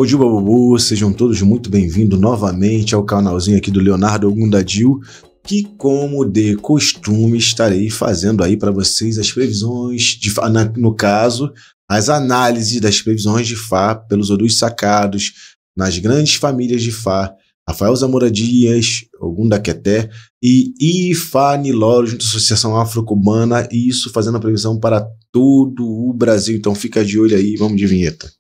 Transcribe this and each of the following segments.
Bom dia, Babubu, sejam todos muito bem-vindos novamente ao canalzinho aqui do Leonardo Ogundadil, que, como de costume, estarei fazendo aí para vocês as previsões, no caso, as análises das previsões de Fá pelos Odus sacados nas grandes famílias de Fá, Rafael Zamora Dias, Ogundaqueté e Ifá Niloro, junto à Associação Afro-Cubana, e isso fazendo a previsão para todo o Brasil. Então fica de olho aí, vamos de vinheta.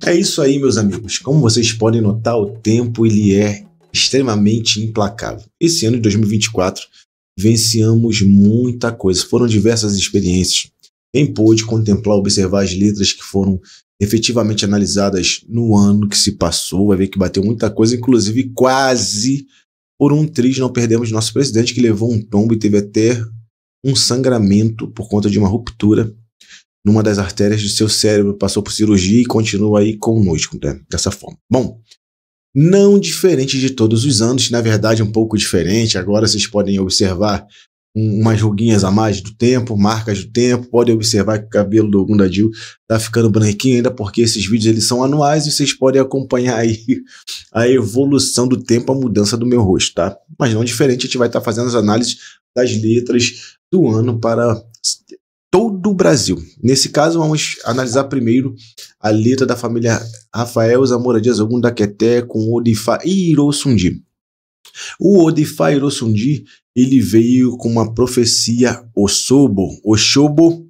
É isso aí, meus amigos. Como vocês podem notar, o tempo ele é extremamente implacável. Esse ano de 2024, vivenciamos muita coisa. Foram diversas experiências. Quem pôde contemplar, observar as letras que foram efetivamente analisadas no ano que se passou, vai ver que bateu muita coisa, inclusive quase por um triz não perdemos nosso presidente, que levou um tombo e teve até um sangramento por conta de uma ruptura numa das artérias do seu cérebro, passou por cirurgia e continua aí conosco, né? Dessa forma. Bom, não diferente de todos os anos, na verdade um pouco diferente. Agora vocês podem observar umas ruguinhas a mais do tempo, marcas do tempo. Podem observar que o cabelo do Ogundadil tá ficando branquinho ainda, porque esses vídeos eles são anuais e vocês podem acompanhar aí a evolução do tempo, a mudança do meu rosto, tá? Mas não diferente, a gente vai estar fazendo as análises das letras do ano para todo o Brasil. Nesse caso, vamos analisar primeiro a letra da família Rafael Zamora Dias Ogundaqueté com Odifá Irossundi. O Odifá Irossundi, ele veio com uma profecia Osobo. Deixa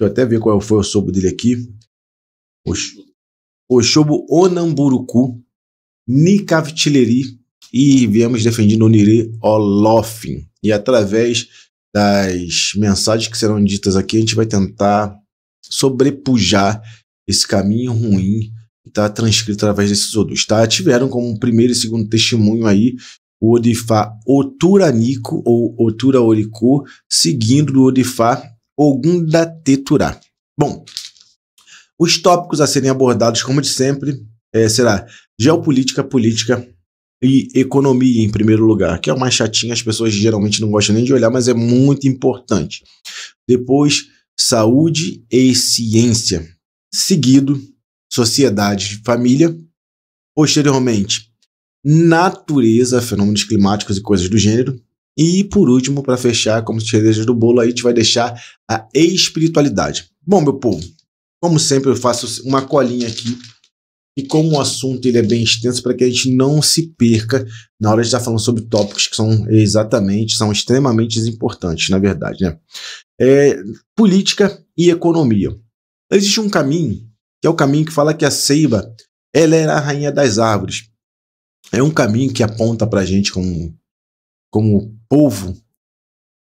eu até ver qual foi o Osobo dele aqui. Osobo Onamburuku, Nikavtileri, e viemos defendendo Onire Olofin. E através das mensagens que serão ditas aqui, a gente vai tentar sobrepujar esse caminho ruim que está transcrito através desses Odus, tá? Tiveram como primeiro e segundo testemunho aí o Odifá Oturanico ou Otura Orico, seguindo do Odifá Ogundateturá. Bom, os tópicos a serem abordados, como de sempre, será geopolítica, política e economia em primeiro lugar, que é o mais chatinho, as pessoas geralmente não gostam nem de olhar, mas é muito importante. Depois, saúde e ciência. Seguido, sociedade e família. Posteriormente, natureza, fenômenos climáticos e coisas do gênero. E por último, para fechar, como cereja do bolo, aí a gente vai deixar a espiritualidade. Bom, meu povo, como sempre eu faço uma colinha aqui. E como o assunto ele é bem extenso, para que a gente não se perca na hora de estar falando sobre tópicos que são extremamente importantes, na verdade, né? Política e economia. Existe um caminho, que é o caminho que fala que a ceiba, ela era a rainha das árvores. É um caminho que aponta para a gente como povo,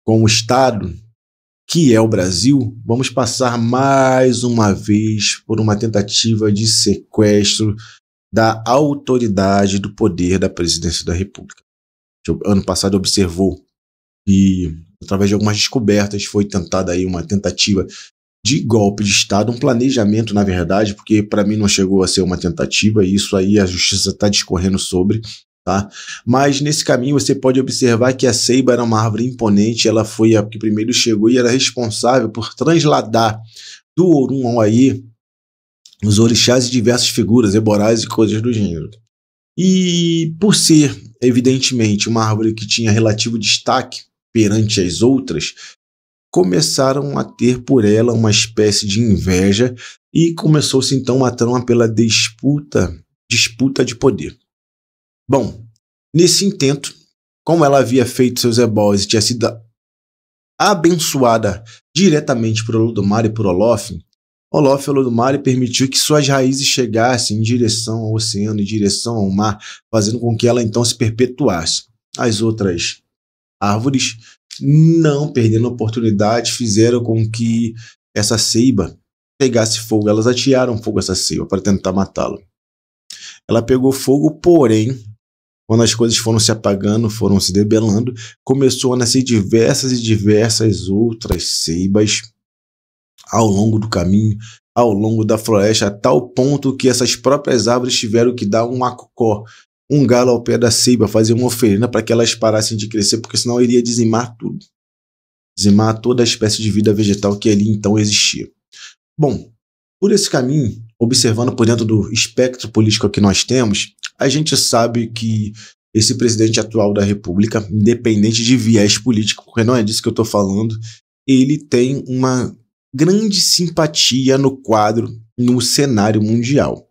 como Estado, que é o Brasil. Vamos passar mais uma vez por uma tentativa de sequestro da autoridade do poder da presidência da República. Ano passado observou que, através de algumas descobertas, foi tentada aí uma tentativa de golpe de Estado, um planejamento, na verdade, porque para mim não chegou a ser uma tentativa, e isso aí a justiça está discorrendo sobre. Tá? Mas nesse caminho você pode observar que a ceiba era uma árvore imponente, ela foi a que primeiro chegou e era responsável por transladar do Orum ao Aie os orixás e diversas figuras, eborais e coisas do gênero. E por ser, evidentemente, uma árvore que tinha relativo destaque perante as outras, começaram a ter por ela uma espécie de inveja e começou-se então uma trama pela disputa de poder. Bom, nesse intento, como ela havia feito seus ebóis e tinha sido abençoada diretamente por Olodumare e por Olofin, Olodumare permitiu que suas raízes chegassem em direção ao oceano, em direção ao mar, fazendo com que ela então se perpetuasse. As outras árvores, não perdendo a oportunidade, fizeram com que essa ceiba pegasse fogo. Elas atearam fogo a essa ceiba para tentar matá-la. ela pegou fogo, porém, quando as coisas foram se apagando, foram se debelando, começou a nascer diversas e diversas outras ceibas ao longo do caminho, ao longo da floresta, a tal ponto que essas próprias árvores tiveram que dar um acocó, um galo ao pé da ceiba, fazer uma oferenda para que elas parassem de crescer, porque senão iria dizimar tudo. Dizimar toda a espécie de vida vegetal que ali então existia. Bom, por esse caminho, observando por dentro do espectro político que nós temos, a gente sabe que esse presidente atual da República, independente de viés político, porque não é disso que eu estou falando, ele tem uma grande simpatia no quadro, no cenário mundial.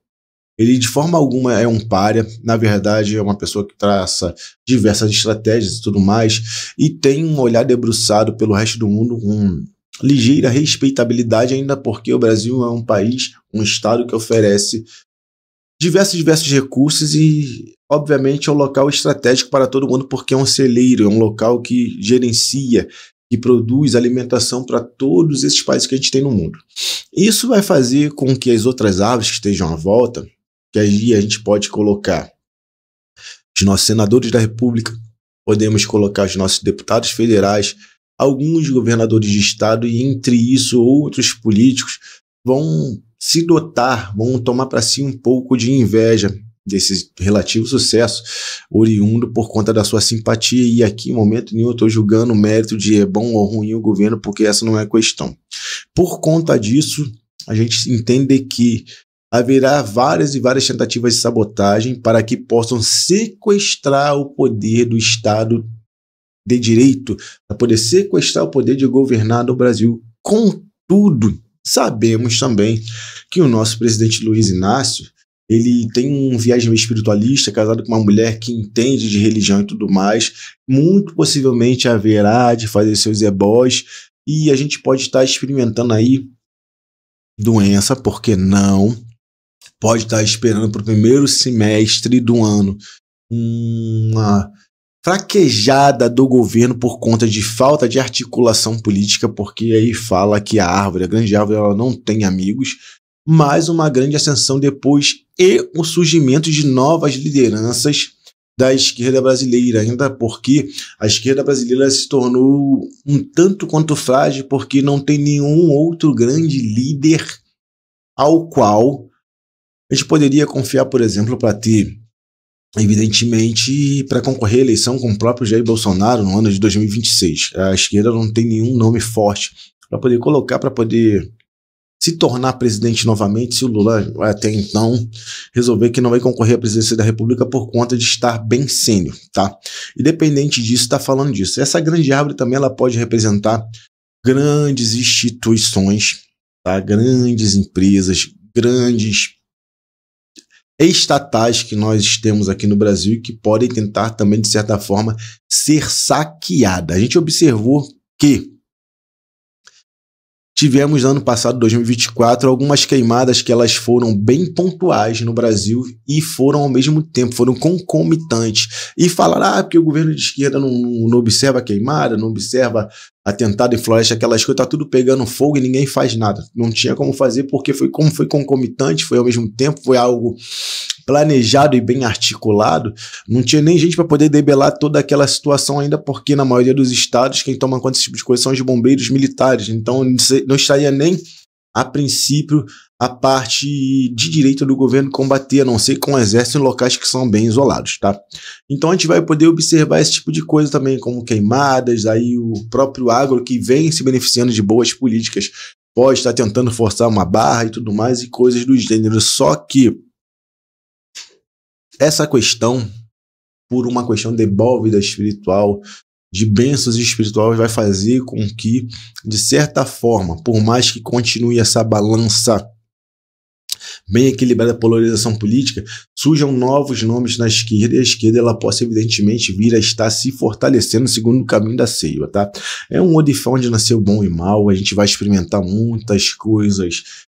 Ele de forma alguma é um pária, na verdade é uma pessoa que traça diversas estratégias e tudo mais, e tem um olhar debruçado pelo resto do mundo com ligeira respeitabilidade, ainda porque o Brasil é um país, um estado que oferece diversos recursos e, obviamente, é um local estratégico para todo mundo, porque é um celeiro, é um local que gerencia, que produz alimentação para todos esses países que a gente tem no mundo. Isso vai fazer com que as outras árvores que estejam à volta, que aí a gente pode colocar os nossos senadores da República, podemos colocar os nossos deputados federais, alguns governadores de estado e, entre isso, outros políticos vão se dotar, vão tomar para si um pouco de inveja desse relativo sucesso oriundo por conta da sua simpatia, e aqui em momento nenhum eu estou julgando o mérito de é bom ou ruim o governo, porque essa não é a questão. Por conta disso, a gente entende que haverá várias e várias tentativas de sabotagem para que possam sequestrar o poder do Estado de Direito, para poder sequestrar o poder de governar no Brasil. Contudo, sabemos também que o nosso presidente Luiz Inácio, ele tem um viés meio espiritualista, casado com uma mulher que entende de religião e tudo mais, muito possivelmente haverá de fazer seus ebós, e a gente pode estar experimentando aí doença, por que não? Pode estar esperando para o primeiro semestre do ano uma fraquejada do governo por conta de falta de articulação política, porque aí fala que a grande árvore, ela não tem amigos, mas uma grande ascensão depois e o surgimento de novas lideranças da esquerda brasileira, ainda porque a esquerda brasileira se tornou um tanto quanto frágil, porque não tem nenhum outro grande líder ao qual a gente poderia confiar, por exemplo, para ter, evidentemente, para concorrer à eleição com o próprio Jair Bolsonaro no ano de 2026. A esquerda não tem nenhum nome forte para poder colocar, para poder se tornar presidente novamente, se o Lula até então resolver que não vai concorrer à presidência da República por conta de estar bem sênior, tá? Independente disso, está falando disso. Essa grande árvore também ela pode representar grandes instituições, tá? Grandes empresas, grandes estatais que nós temos aqui no Brasil e que podem tentar também, de certa forma, ser saqueadas. A gente observou que tivemos no ano passado, 2024, algumas queimadas que elas foram bem pontuais no Brasil e foram ao mesmo tempo, foram concomitantes. E falaram, porque o governo de esquerda não observa a queimada, não observa atentado em floresta, aquelas coisas, tá tudo pegando fogo e ninguém faz nada. Não tinha como fazer porque foi concomitante, foi ao mesmo tempo, foi algo planejado e bem articulado, não tinha nem gente para poder debelar toda aquela situação ainda, porque na maioria dos estados quem toma conta desse tipo de coisa são os bombeiros militares, então não estaria nem a princípio a parte de direito do governo combater, a não ser com o exército em locais que são bem isolados, tá? Então a gente vai poder observar esse tipo de coisa também, como queimadas, aí o próprio agro que vem se beneficiando de boas políticas pode estar tentando forçar uma barra e tudo mais e coisas do gênero, só que essa questão, por uma questão de bóveda espiritual, de bênçãos espirituais, vai fazer com que, de certa forma, por mais que continue essa balança bem equilibrada, polarização política, surjam novos nomes na esquerda e a esquerda ela possa, evidentemente, vir a estar se fortalecendo segundo o caminho da seiva, tá? É um odifão onde nasceu bom e mal, a gente vai experimentar muitas coisas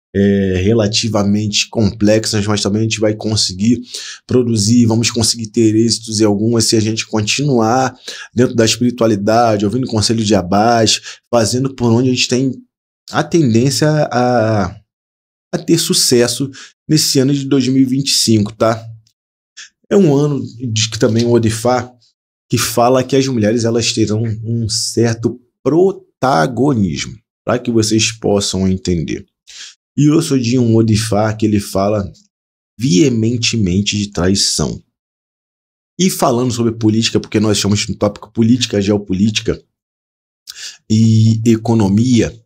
relativamente complexas, mas também a gente vai conseguir produzir, vamos conseguir ter êxitos em algumas se a gente continuar dentro da espiritualidade, ouvindo conselho de abás, fazendo por onde a gente tem a tendência a ter sucesso nesse ano de 2025, tá? É um ano de que também o Odifá, que fala que as mulheres elas terão um certo protagonismo, para que vocês possam entender. E eu sou de um Odifá que ele fala veementemente de traição. E falando sobre política, porque nós chamamos no tópico política, geopolítica e economia,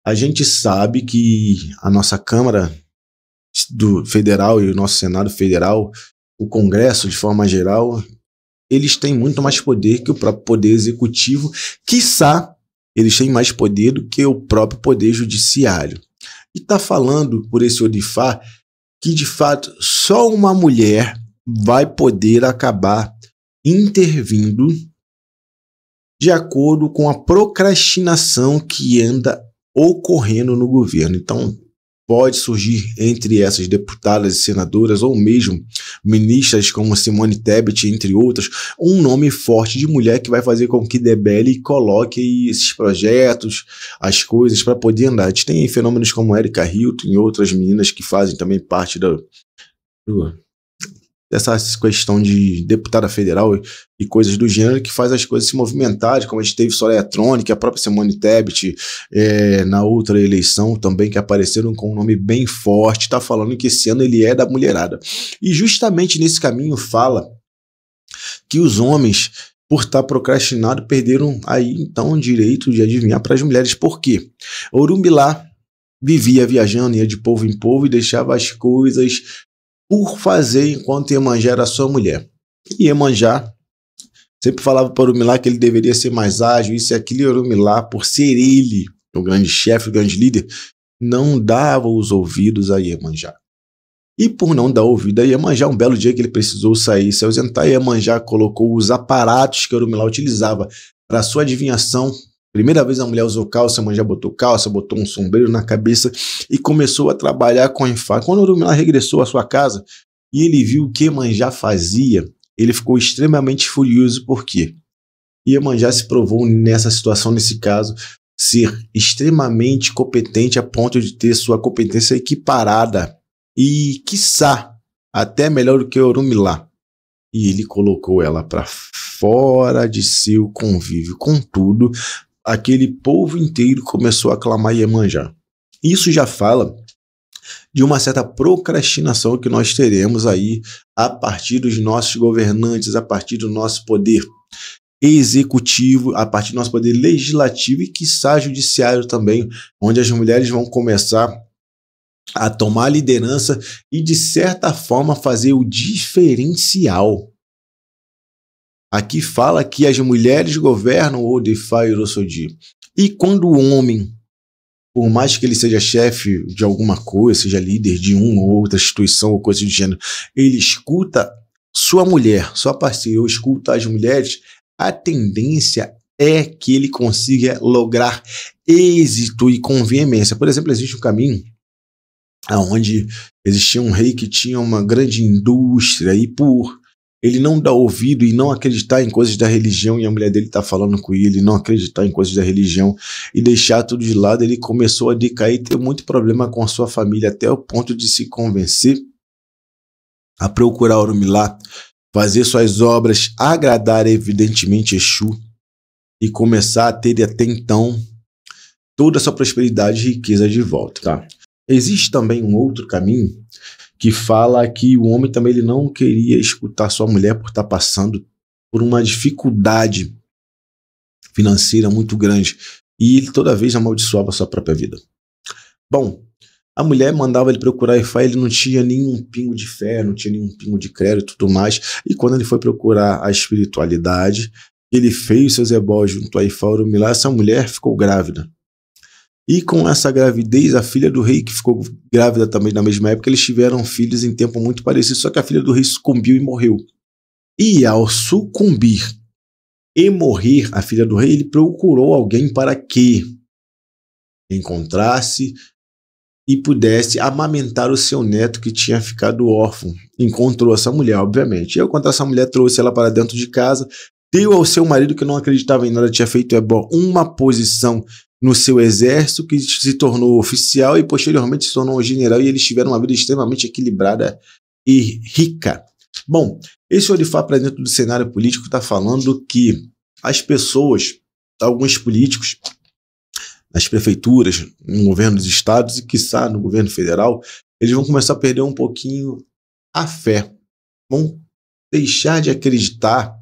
a gente sabe que a nossa Câmara Federal e o nosso Senado Federal, o Congresso de forma geral, eles têm muito mais poder que o próprio poder executivo, quiçá eles têm mais poder do que o próprio poder judiciário. E está falando por esse Odifá que de fato só uma mulher vai poder acabar intervindo de acordo com a procrastinação que anda ocorrendo no governo. Então, pode surgir entre essas deputadas e senadoras, ou mesmo ministras como Simone Tebet, entre outras, um nome forte de mulher que vai fazer com que debele e coloque esses projetos, as coisas para poder andar. A gente tem fenômenos como Erika Hilton e outras meninas que fazem também parte dessa questão de deputada federal e coisas do gênero, que faz as coisas se movimentarem, como a gente teve Soraya Tronic, a própria Simone Tebet, na outra eleição também, que apareceram com um nome bem forte, está falando que esse ano ele é da mulherada. E justamente nesse caminho fala que os homens, por estar procrastinado, perderam aí então o direito de adivinhar para as mulheres. Por quê? Orumilá vivia viajando, ia de povo em povo e deixava as coisas por fazer enquanto Iemanjá era sua mulher. E Iemanjá sempre falava para Orumilá que ele deveria ser mais ágil, isso e aquilo, e Orumilá, por ser ele o grande chefe, o grande líder, não dava os ouvidos a Iemanjá. E por não dar ouvido a Iemanjá, um belo dia que ele precisou sair, se ausentar, Iemanjá colocou os aparatos que Orumilá utilizava para sua adivinhação. Primeira vez a mulher usou calça, a Iemanjá botou calça, botou um sombreiro na cabeça e começou a trabalhar com Ifá. Quando Orumilá regressou à sua casa e ele viu o que Iemanjá fazia, ele ficou extremamente furioso. Por quê? Iemanjá se provou nessa situação, nesse caso, ser extremamente competente a ponto de ter sua competência equiparada e, quiçá, até melhor do que Orumilá. E ele colocou ela para fora de seu convívio. Contudo, aquele povo inteiro começou a clamar Iemanjá. Isso já fala de uma certa procrastinação que nós teremos aí a partir dos nossos governantes, a partir do nosso poder executivo, a partir do nosso poder legislativo e, quiçá, judiciário também, onde as mulheres vão começar a tomar liderança e, de certa forma, fazer o diferencial. Aqui fala que as mulheres governam o Odifá e Orosodi. E quando o homem, por mais que ele seja chefe de alguma coisa, seja líder de uma ou outra instituição ou coisa do gênero, ele escuta sua mulher, sua parceira, ou escuta as mulheres, a tendência é que ele consiga lograr êxito e com veemência. Por exemplo, existe um caminho onde existia um rei que tinha uma grande indústria e por ele não dar ouvido e não acreditar em coisas da religião, e a mulher dele está falando com ele, não acreditar em coisas da religião e deixar tudo de lado, ele começou a decair, ter muito problema com a sua família, até o ponto de se convencer a procurar Orumilá, fazer suas obras, agradar evidentemente Exu e começar a ter até então toda a sua prosperidade e riqueza de volta. Tá? Existe também um outro caminho que fala que o homem também ele não queria escutar sua mulher por estar passando por uma dificuldade financeira muito grande. E ele toda vez amaldiçoava a sua própria vida. Bom, a mulher mandava ele procurar Ifá, ele não tinha nenhum pingo de fé, não tinha nenhum pingo de crédito e tudo mais. E quando ele foi procurar a espiritualidade, ele fez seus ebós junto a Ifá Orumilá, essa mulher ficou grávida. E com essa gravidez, a filha do rei, que ficou grávida também na mesma época, eles tiveram filhos em tempo muito parecido, só que a filha do rei sucumbiu e morreu. E ao sucumbir e morrer a filha do rei, ele procurou alguém para que encontrasse e pudesse amamentar o seu neto que tinha ficado órfão. Encontrou essa mulher, obviamente. E quando essa mulher trouxe ela para dentro de casa, deu ao seu marido, que não acreditava em nada, tinha feito ebó, uma posição no seu exército, que se tornou oficial e posteriormente se tornou general, e eles tiveram uma vida extremamente equilibrada e rica. Bom, esse Odifá para dentro do cenário político está falando que as pessoas, alguns políticos, nas prefeituras, no governo dos estados e, quiçá, no governo federal, eles vão começar a perder um pouquinho a fé. Vão deixar de acreditar,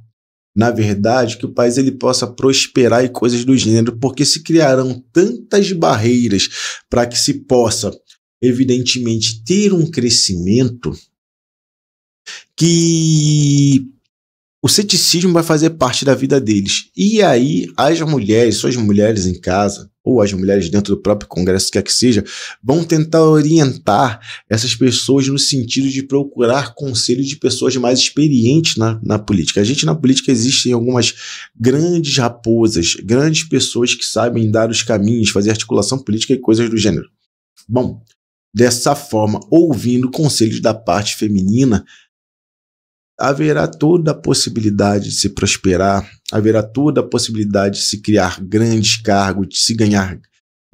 na verdade, que o país ele possa prosperar e coisas do gênero, porque se criarão tantas barreiras para que se possa, evidentemente, ter um crescimento que o ceticismo vai fazer parte da vida deles. E aí, as mulheres, suas mulheres em casa, ou as mulheres dentro do próprio Congresso, quer que seja, vão tentar orientar essas pessoas no sentido de procurar conselho de pessoas mais experientes na política. A gente, na política, existem algumas grandes raposas, grandes pessoas que sabem dar os caminhos, fazer articulação política e coisas do gênero. Bom, dessa forma, ouvindo conselhos da parte feminina, haverá toda a possibilidade de se prosperar, haverá toda a possibilidade de se criar grandes cargos, de se ganhar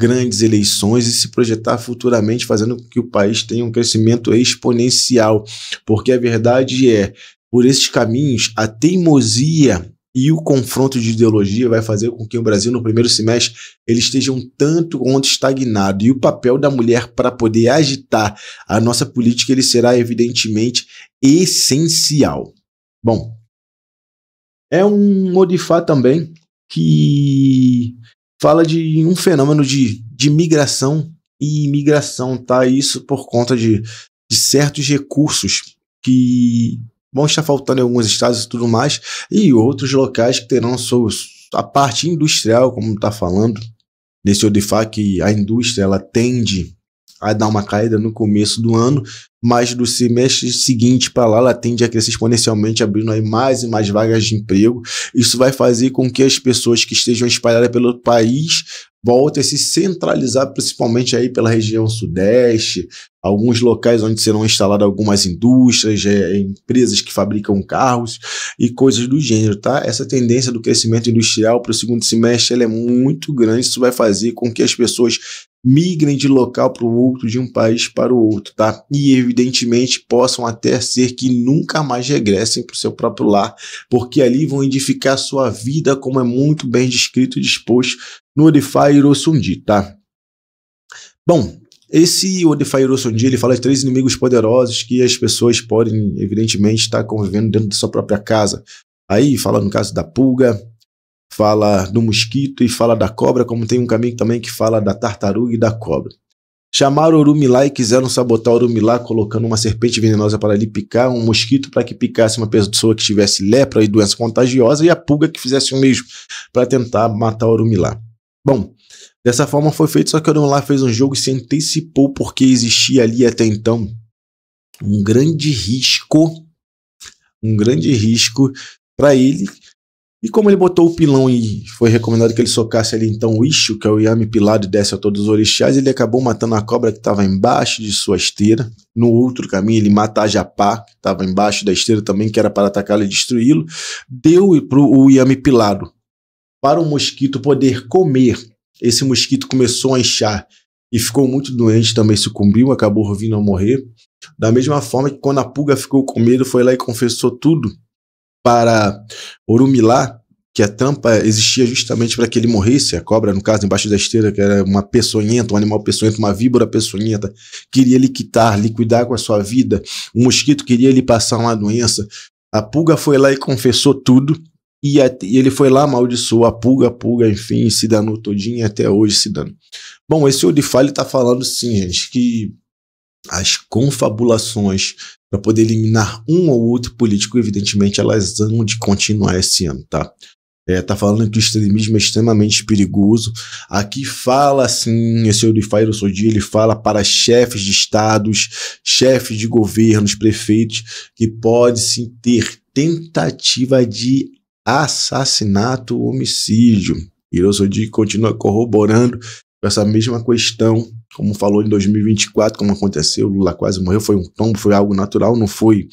grandes eleições e se projetar futuramente, fazendo com que o país tenha um crescimento exponencial. Porque a verdade é, por esses caminhos, a teimosia e o confronto de ideologia vai fazer com que o Brasil, no primeiro semestre, ele esteja um tanto quanto estagnado. E o papel da mulher para poder agitar a nossa política, ele será evidentemente essencial. Bom, é um Odifá também que fala de um fenômeno de migração e imigração, tá? Isso por conta de certos recursos que vão estar faltando em alguns estados e tudo mais, e outros locais que terão a parte industrial, como está falando, nesse Odifá, que a indústria ela tende a dar uma caída no começo do ano, mas do semestre seguinte para lá ela tende a crescer exponencialmente, abrindo aí mais e mais vagas de emprego. Isso vai fazer com que as pessoas que estejam espalhadas pelo país voltem a se centralizar, principalmente aí pela região sudeste, alguns locais onde serão instaladas algumas indústrias, empresas que fabricam carros e coisas do gênero, tá? Essa tendência do crescimento industrial para o segundo semestre ela é muito grande, isso vai fazer com que as pessoas migrem de local para o outro, de um país para o outro, tá? E evidentemente possam até ser que nunca mais regressem para o seu próprio lar, porque ali vão edificar sua vida, como é muito bem descrito e disposto no Odifá Irossundi, tá? Bom, esse Odifá Irossundi, ele fala de 3 inimigos poderosos que as pessoas podem, evidentemente, estar convivendo dentro da sua própria casa. Aí fala no caso da pulga, fala do mosquito e fala da cobra, como tem um caminho também que fala da tartaruga e da cobra. Chamaram Orumilá e quiseram sabotar Orumilá, colocando uma serpente venenosa para lhe picar, um mosquito para que picasse uma pessoa que tivesse lepra e doença contagiosa, e a pulga que fizesse o mesmo para tentar matar Orumilá. Bom, dessa forma foi feito, só que Orumilá fez um jogo e se antecipou, porque existia ali até então um grande risco para ele. E como ele botou o pilão e foi recomendado que ele socasse ali então o Ixo, que é o Yami pilado, e desse a todos os orixás, ele acabou matando a cobra que estava embaixo de sua esteira. No outro caminho ele mata a Japá, que estava embaixo da esteira também, que era para atacá-lo e destruí-lo. Deu para o Yami pilado para o mosquito poder comer. Esse mosquito começou a inchar e ficou muito doente, também sucumbiu, acabou vindo a morrer. Da mesma forma que quando a pulga ficou com medo, foi lá e confessou tudo para Orumilá, que a tampa existia justamente para que ele morresse. A cobra, no caso, embaixo da esteira, que era uma peçonhenta, um animal peçonhento, uma víbora peçonhenta, queria liquidar com a sua vida. O mosquito queria lhe passar uma doença. A pulga foi lá e confessou tudo, e ele foi lá, amaldiçoou a pulga, enfim, se danou todinho e até hoje se dando. Bom, esse Odifá está falando sim, gente, que as confabulações para poder eliminar um ou outro político, evidentemente, elas vão de continuar esse ano, tá? Tá falando que o extremismo é extremamente perigoso. Aqui fala, assim, esse Odifá Irossundi, ele fala para chefes de estados, chefes de governos, prefeitos, que pode sim ter tentativa de assassinato ou homicídio. Irossundi continua corroborando com essa mesma questão, como falou em 2024, como aconteceu, Lula quase morreu, foi um tombo, foi algo natural, não foi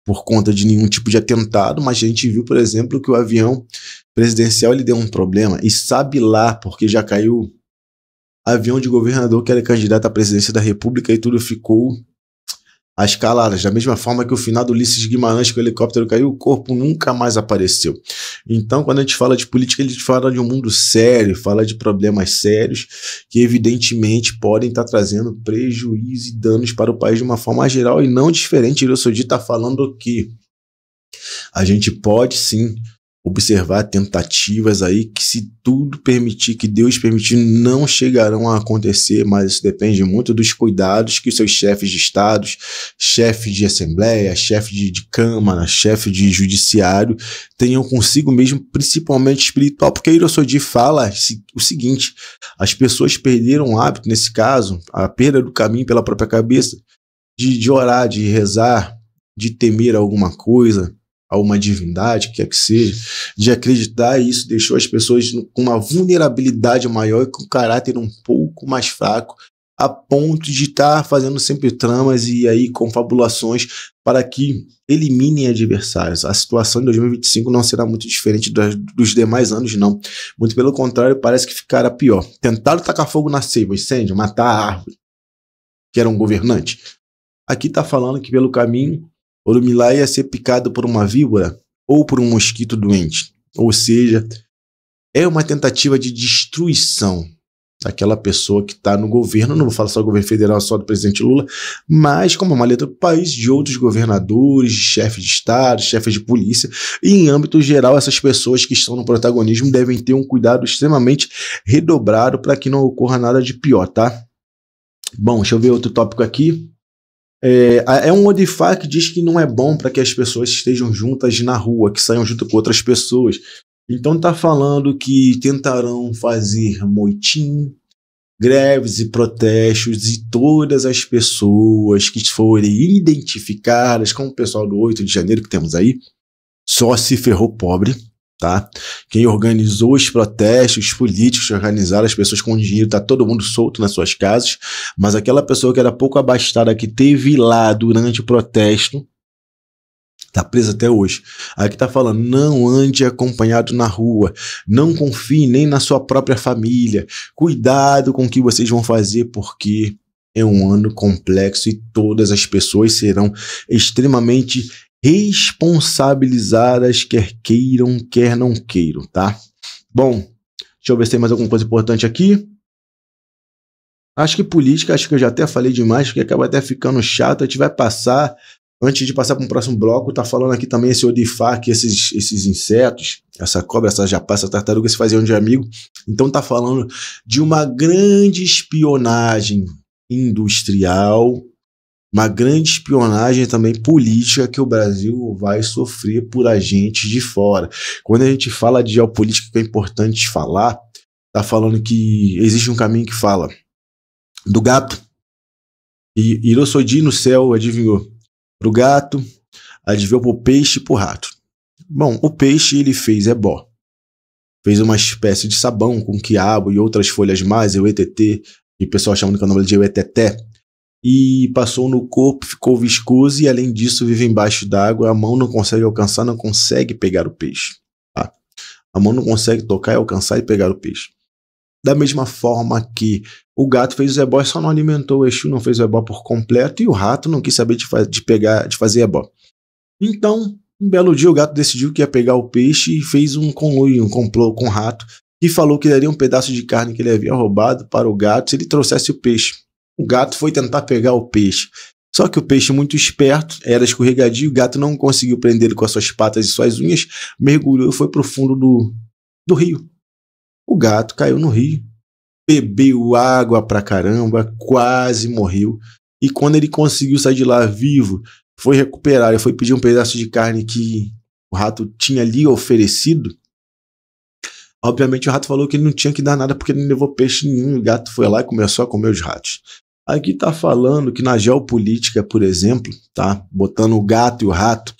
por conta de nenhum tipo de atentado, mas a gente viu, por exemplo, que o avião presidencial ele deu um problema, e sabe lá, porque já caiu avião de governador que era candidato à presidência da República e tudo ficou a escaladas. Da mesma forma que o finado Ulisses Guimarães, que o helicóptero caiu, o corpo nunca mais apareceu. Então, quando a gente fala de política, a gente fala de um mundo sério, fala de problemas sérios que, evidentemente, podem estar trazendo prejuízo e danos para o país de uma forma geral e não diferente. Irosodi está falando que a gente pode, sim, observar tentativas aí que, se tudo permitir, que Deus permitir, não chegarão a acontecer, mas isso depende muito dos cuidados que os seus chefes de estados, chefe de assembleia, chefe de câmara, chefe de judiciário tenham consigo mesmo, principalmente espiritual, porque Irosodi fala o seguinte: as pessoas perderam o hábito, nesse caso, a perda do caminho pela própria cabeça, de orar, de rezar, de temer alguma coisa, a uma divindade, quer que seja, de acreditar, e isso deixou as pessoas com uma vulnerabilidade maior e com um caráter um pouco mais fraco, a ponto de estar fazendo sempre tramas e aí confabulações para que eliminem adversários. A situação em 2025 não será muito diferente dos demais anos, não. Muito pelo contrário, parece que ficará pior. Tentaram tacar fogo na seiva, incêndio, matar a árvore, que era um governante. Aqui está falando que pelo caminho Orumilá ia ser picado por uma víbora ou por um mosquito doente. Ou seja, é uma tentativa de destruição daquela pessoa que está no governo. Não vou falar só do governo federal, só do presidente Lula, mas como uma letra do país, de outros governadores, chefes de estado, chefes de polícia. E em âmbito geral, essas pessoas que estão no protagonismo devem ter um cuidado extremamente redobrado para que não ocorra nada de pior, tá? Bom, deixa eu ver outro tópico aqui. É um Odifá que diz que não é bom para que as pessoas estejam juntas na rua, que saiam junto com outras pessoas. Então está falando que tentarão fazer moitim, greves e protestos, e todas as pessoas que forem identificadas, como o pessoal do 8 de janeiro que temos aí, só se ferrou pobre. Tá? Quem organizou os protestos, os políticos que organizaram, as pessoas com dinheiro, tá todo mundo solto nas suas casas, mas aquela pessoa que era pouco abastada, que teve lá durante o protesto, tá presa até hoje. Aqui tá falando: não ande acompanhado na rua, não confie nem na sua própria família, cuidado com o que vocês vão fazer, porque é um ano complexo e todas as pessoas serão extremamente responsabilizadas, quer queiram, quer não queiram, tá? Bom, deixa eu ver se tem mais alguma coisa importante aqui. Acho que política, acho que eu já até falei demais, porque acaba até ficando chato. A gente vai passar, antes de passar para um próximo bloco, tá falando aqui também esse Odifá, que esses insetos, essa cobra, essa japá, essa tartaruga se faziam de amigo. Então tá falando de uma grande espionagem industrial, uma grande espionagem também política que o Brasil vai sofrer por agentes de fora. Quando a gente fala de geopolítica, que é importante falar, tá falando que existe um caminho que fala do gato, e Irosodi no céu adivinhou pro gato, adivinhou pro peixe e pro rato. Bom, o peixe ele fez ebó, fez uma espécie de sabão com quiabo e outras folhas mais, euetetê, que o pessoal chama no canal de eueteté, e passou no corpo, ficou viscoso, e além disso vive embaixo d'água. A mão não consegue alcançar, não consegue pegar o peixe, tá? A mão não consegue tocar e alcançar e pegar o peixe. Da mesma forma que o gato fez o ebó e só não alimentou, o Exu não fez o ebó por completo, e o rato não quis saber de fazer ebó. Então, um belo dia o gato decidiu que ia pegar o peixe e fez um complô com o rato, e falou que daria um pedaço de carne que ele havia roubado para o gato se ele trouxesse o peixe. O gato foi tentar pegar o peixe, só que o peixe, muito esperto, era escorregadio, o gato não conseguiu prender ele com as suas patas e suas unhas, mergulhou e foi para o fundo do rio. O gato caiu no rio, bebeu água pra caramba, quase morreu, e quando ele conseguiu sair de lá vivo, foi recuperar e foi pedir um pedaço de carne que o rato tinha lhe oferecido. Obviamente o rato falou que ele não tinha que dar nada porque ele não levou peixe nenhum, e o gato foi lá e começou a comer os ratos. Aqui está falando que na geopolítica, por exemplo, tá botando o gato e o rato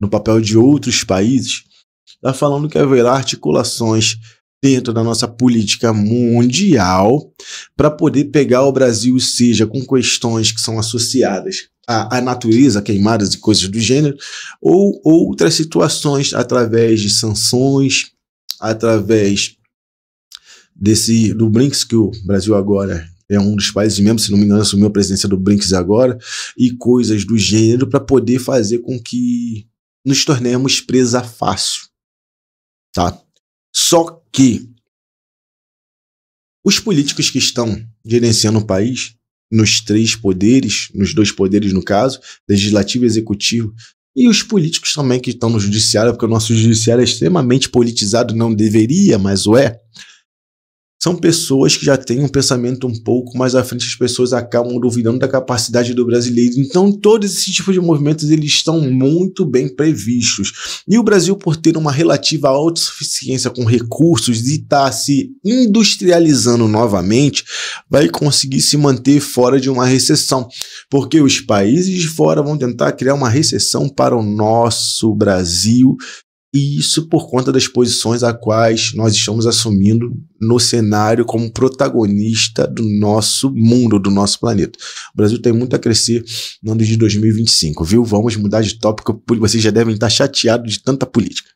no papel de outros países, está falando que haverá articulações dentro da nossa política mundial para poder pegar o Brasil, seja com questões que são associadas à natureza, queimadas e coisas do gênero, ou outras situações através de sanções, através do BRICS que o Brasil agora é um dos países membros, se não me engano, assumiu a presidência do BRICS agora, e coisas do gênero para poder fazer com que nos tornemos presa fácil, tá? Só que os políticos que estão gerenciando o país, nos 3 poderes, nos 2 poderes no caso, legislativo e executivo, e os políticos também que estão no judiciário, porque o nosso judiciário é extremamente politizado, não deveria, mas o é. São pessoas que já têm um pensamento um pouco mais à frente, as pessoas acabam duvidando da capacidade do brasileiro. Então, todos esses tipos de movimentos eles estão muito bem previstos. E o Brasil, por ter uma relativa autossuficiência com recursos e estar se industrializando novamente, vai conseguir se manter fora de uma recessão. Porque os países de fora vão tentar criar uma recessão para o nosso Brasil, e isso por conta das posições a quais nós estamos assumindo no cenário como protagonista do nosso mundo, do nosso planeta. O Brasil tem muito a crescer no ano de 2025, viu? Vamos mudar de tópico, porque vocês já devem estar chateados de tanta política.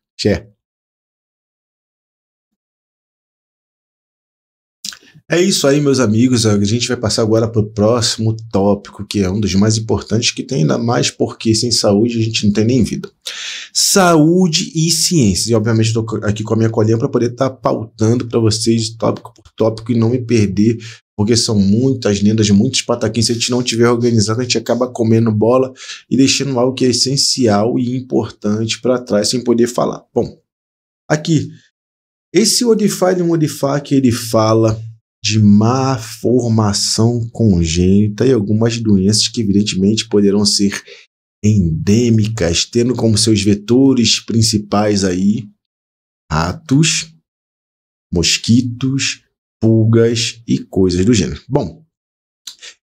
É isso aí, meus amigos. A gente vai passar agora para o próximo tópico, que é um dos mais importantes, que tem ainda mais porque sem saúde a gente não tem nem vida. Saúde e ciências. E obviamente estou aqui com a minha colinha para poder estar pautando para vocês tópico por tópico e não me perder, porque são muitas lendas, muitos pataquins. Se a gente não tiver organizado, a gente acaba comendo bola e deixando algo que é essencial e importante para trás sem poder falar. Bom, aqui, esse Odify que ele fala de má formação congênita e algumas doenças que evidentemente poderão ser endêmicas, tendo como seus vetores principais aí ratos, mosquitos, pulgas e coisas do gênero. Bom,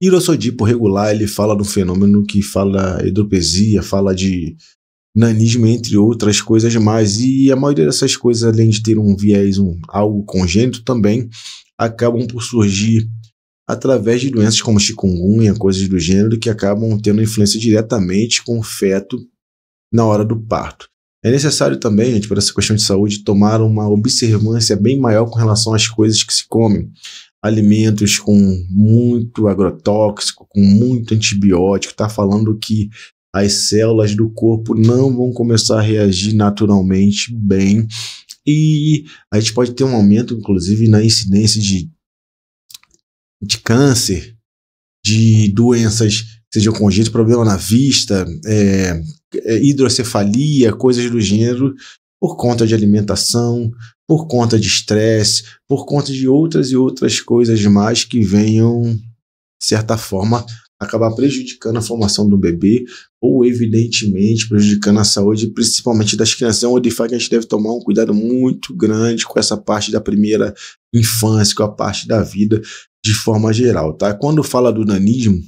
Hirossodipo regular, ele fala do fenômeno que fala hidropesia, fala de nanismo, entre outras coisas mais, e a maioria dessas coisas, além de ter um viés, algo congênito, também acabam por surgir através de doenças como chikungunya, coisas do gênero, que acabam tendo influência diretamente com o feto na hora do parto. É necessário também, gente, para essa questão de saúde, tomar uma observância bem maior com relação às coisas que se comem. Alimentos com muito agrotóxico, com muito antibiótico, está falando que as células do corpo não vão começar a reagir naturalmente bem, e a gente pode ter um aumento, inclusive, na incidência de câncer, de doenças que sejam congênitas, problema na vista, hidrocefalia, coisas do gênero, por conta de alimentação, por conta de estresse, por conta de outras e outras coisas mais que venham, de certa forma, acabar prejudicando a formação do bebê ou, evidentemente, prejudicando a saúde, principalmente das crianças. É um Odify que a gente deve tomar um cuidado muito grande com essa parte da primeira infância, com a parte da vida de forma geral, tá? Quando fala do nanismo,